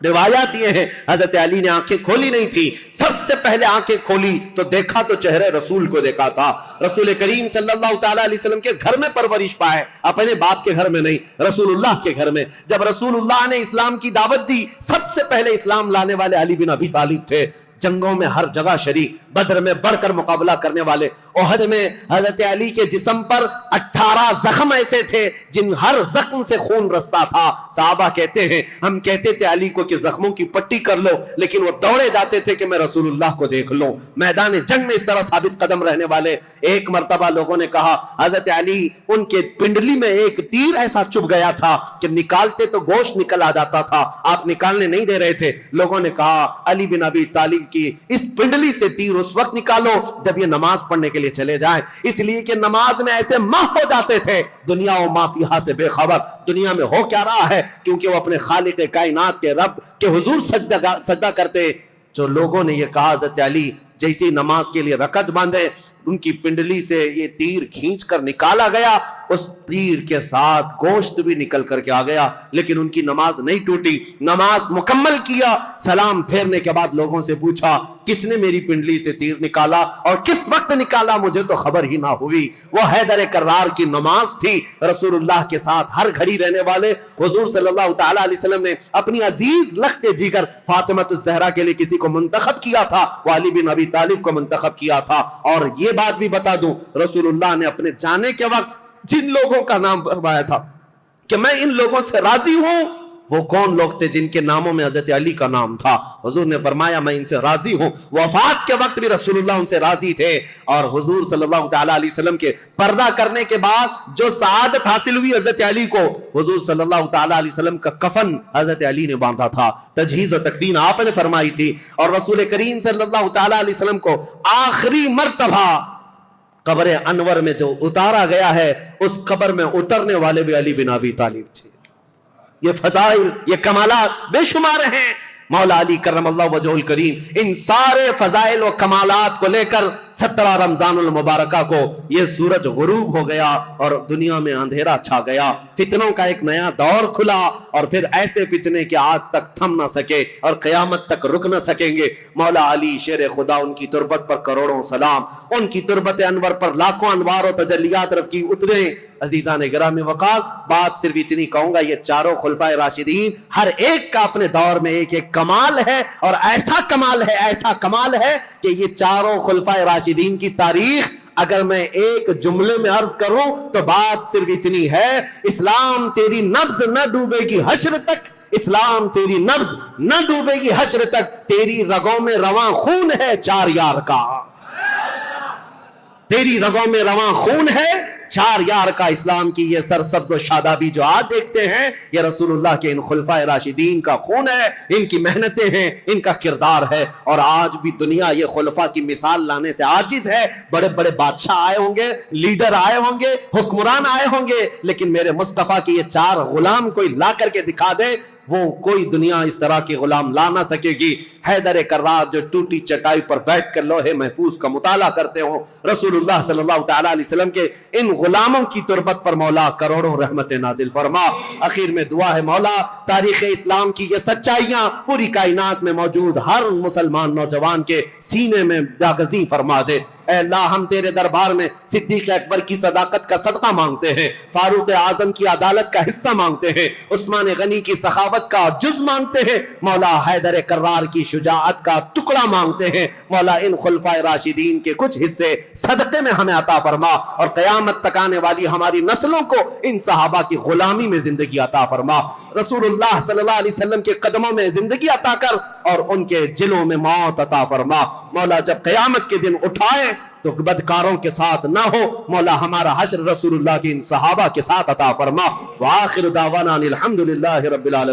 روایات یہ ہیں حضرت علی نے آنکھیں کھولی نہیں تھی, سب سے پہلے آنکھیں کھولی تو دیکھا تو چہرے رسول کو دیکھا تھا. رسول کریم صلی اللہ تعالیٰ علیہ وسلم کے گھر میں پرورش پائے, اپنے باپ کے گھر میں نہیں, رسول اللہ کے گھر میں. جب رسول اللہ نے اسلام کی دعوت دی, سب سے پہلے اسلام لانے والے علی بن ابی طالب تھے. جنگوں میں ہر جگہ شریک, بدر میں بڑھ کر مقابلہ کرنے والے. احد میں حضرت علی کے جسم پر 18 زخم ایسے تھے جن ہر زخم سے خون رستا تھا. صحابہ کہتے ہیں ہم کہتے تھے علی کو کہ زخموں کی پٹی کر لو, لیکن وہ دوڑے جاتے تھے کہ میں رسول اللہ کو دیکھ لوں. میدان جنگ میں اس طرح ثابت قدم رہنے والے. ایک مرتبہ لوگوں نے کہا حضرت علی ان کے پنڈلی میں ایک تیر ایسا چبھ گیا تھا کہ نکالتے تو گوشت نکل آ جاتا تھا, آپ نکالنے نہیں دے رہے تھے. لوگوں نے کہا علی بن ابی طالب کی اس پنڈلی سے تیر اس وقت نکالو جب یہ نماز پڑھنے کے لیے چلے جائیں, اس لیے کہ نماز میں ایسے ماہ ہو جاتے تھے دنیا و ما فیہا سے بے خبر, دنیا میں ہو کیا رہا ہے, کیونکہ وہ اپنے خالق کائنات کے رب کے حضور سجدہ کرتے. جو لوگوں نے یہ کہا حضرت علی جیسی نماز کے لیے رکعت باندھے, ان کی پنڈلی سے یہ تیر کھینچ کر نکالا گیا, اس تیر کے ساتھ گوشت بھی نکل کر کے آ گیا, لیکن ان کی نماز نہیں ٹوٹی. نماز مکمل کیا, سلام پھیرنے کے بعد لوگوں سے پوچھا کس نے میری پنڈلی سے تیر نکالا اور کس وقت نکالا, مجھے تو خبر ہی نہ ہوئی. وہ حیدر کرار کی نماز تھی. رسول اللہ کے ساتھ ہر گھڑی رہنے والے حضور صلی اللہ تعالیٰ علیہ وسلم نے اپنی عزیز لخت جگر فاطمہ الزہرا کے لیے کسی کو منتخب کیا تھا, وہ علی بن ابی طالب کو منتخب کیا تھا. اور یہ بات بھی بتا دوں, رسول اللہ نے اپنے جانے کے وقت جن لوگوں کا نام فرمایا تھا کہ میں ان لوگوں سے راضی ہوں, وہ کون لوگ تھے جن کے ناموں میں حضرت علی کا نام تھا؟ حضور نے فرمایا میں ان سے راضی ہوں. وفات کے وقت بھی رسول اللہ ان سے راضی تھے, اور حضور صلی اللہ تعالیٰ علیہ وسلم کے پردہ کرنے کے بعد جو سعادت حاصل ہوئی حضرت علی کو, حضور صلی اللہ تعالیٰ علیہ وسلم کا کفن حضرت علی نے باندھا تھا, تجہیز و تکفین آپ نے فرمائی تھی. اور رسول کریم صلی اللہ تعالیٰ علیہ وسلم کو آخری مرتبہ قبر انور میں جو اتارا گیا ہے, اس قبر میں اترنے والے بھی علی بن ابی طالب تھے. یہ فضائل, یہ کمالات بے شمار ہیں. مولا علی کرم اللہ وجہہ الکریم ان سارے فضائل و کمالات کو لے کر 17 رمضان المبارکہ کو یہ سورج غروب ہو گیا اور دنیا میں اندھیرا چھا گیا. فتنوں کا ایک نیا دور کھلا, اور پھر ایسے فتنے کہ آج تک تھم نہ سکے اور قیامت تک رک نہ سکیں گے. مولا علی شیر خدا, ان کی تربت پر کروڑوں سلام, ان کی تربت انور پر لاکھوں انوار و تجلیات رب کی اترے. عزیزان گرامی وقار, بات صرف اتنی کہوں گا, یہ چاروں خلفائے راشدین ہر ایک کا اپنے دور میں ایک ایک کمال ہے, اور ایسا کمال ہے کہ یہ چاروں خلفائے راشدین کی تاریخ اگر میں ایک جملے میں عرض کروں تو بات صرف اتنی ہے, اسلام تیری نبض نہ ڈوبے گی حشر تک, اسلام تیری نبض نہ ڈوبے گی حشر تک, تیری رگوں میں رواں خون ہے 4 یار کا, تیری رگوں میں رواں خون ہے 4 یار کا. اسلام کی یہ سرسبز و شادابی جو آج دیکھتے ہیں, یہ رسول اللہ کے ان خلفائے راشدین کا خون ہے, ان کی محنتیں ہیں, ان کا کردار ہے. اور آج بھی دنیا یہ خلفاء کی مثال لانے سے عاجز ہے. بڑے بڑے بادشاہ آئے ہوں گے, لیڈر آئے ہوں گے, حکمران آئے ہوں گے, لیکن میرے مصطفیٰ کی یہ 4 غلام کوئی لا کر کے دکھا دے, وہ کوئی دنیا اس طرح کے غلام لا نہ سکے گی۔ حیدر کرار جو ٹوٹی چٹائی پر بیٹھ کر لوح محفوظ کا مطالعہ کرتے ہوں، رسول اللہ صلی اللہ تعالیٰ علیہ وسلم کے ان غلاموں کی تربت پر مولا کروڑوں رحمت نازل فرما۔ اخیر میں دعا ہے مولا تاریخ اسلام کی یہ سچائیاں پوری کائنات میں موجود ہر مسلمان نوجوان کے سینے میں جاگزیں فرما دے۔ اے اللہ ہم تیرے دربار میں صدیق اکبر کی صداقت کا صدقہ مانگتے ہیں، فاروق اعظم کی عدالت کا حصہ مانگتے ہیں، عثمان غنی کی سخاوت کا جز مانگتے ہیں، مولا حیدر کرار کی شجاعت کا ٹکڑا مانگتے ہیں۔ مولا ان خلفائے راشدین کے کچھ حصے صدقے میں ہمیں عطا فرما، اور قیامت تک آنے والی ہماری نسلوں کو ان صحابہ کی غلامی میں زندگی عطا فرما۔ رسول اللہ صلی اللہ علیہ وسلم کے قدموں میں زندگی عطا کر اور ان کے جلوں میں موت عطا فرما۔ مولا جب قیامت کے دن اٹھائے تو بدکاروں کے ساتھ نہ ہو، مولا ہمارا حشر رسول اللہ کے ان صحابہ کے ساتھ عطا فرما۔ وآخر دعوانا الحمدللہ رب العالمین۔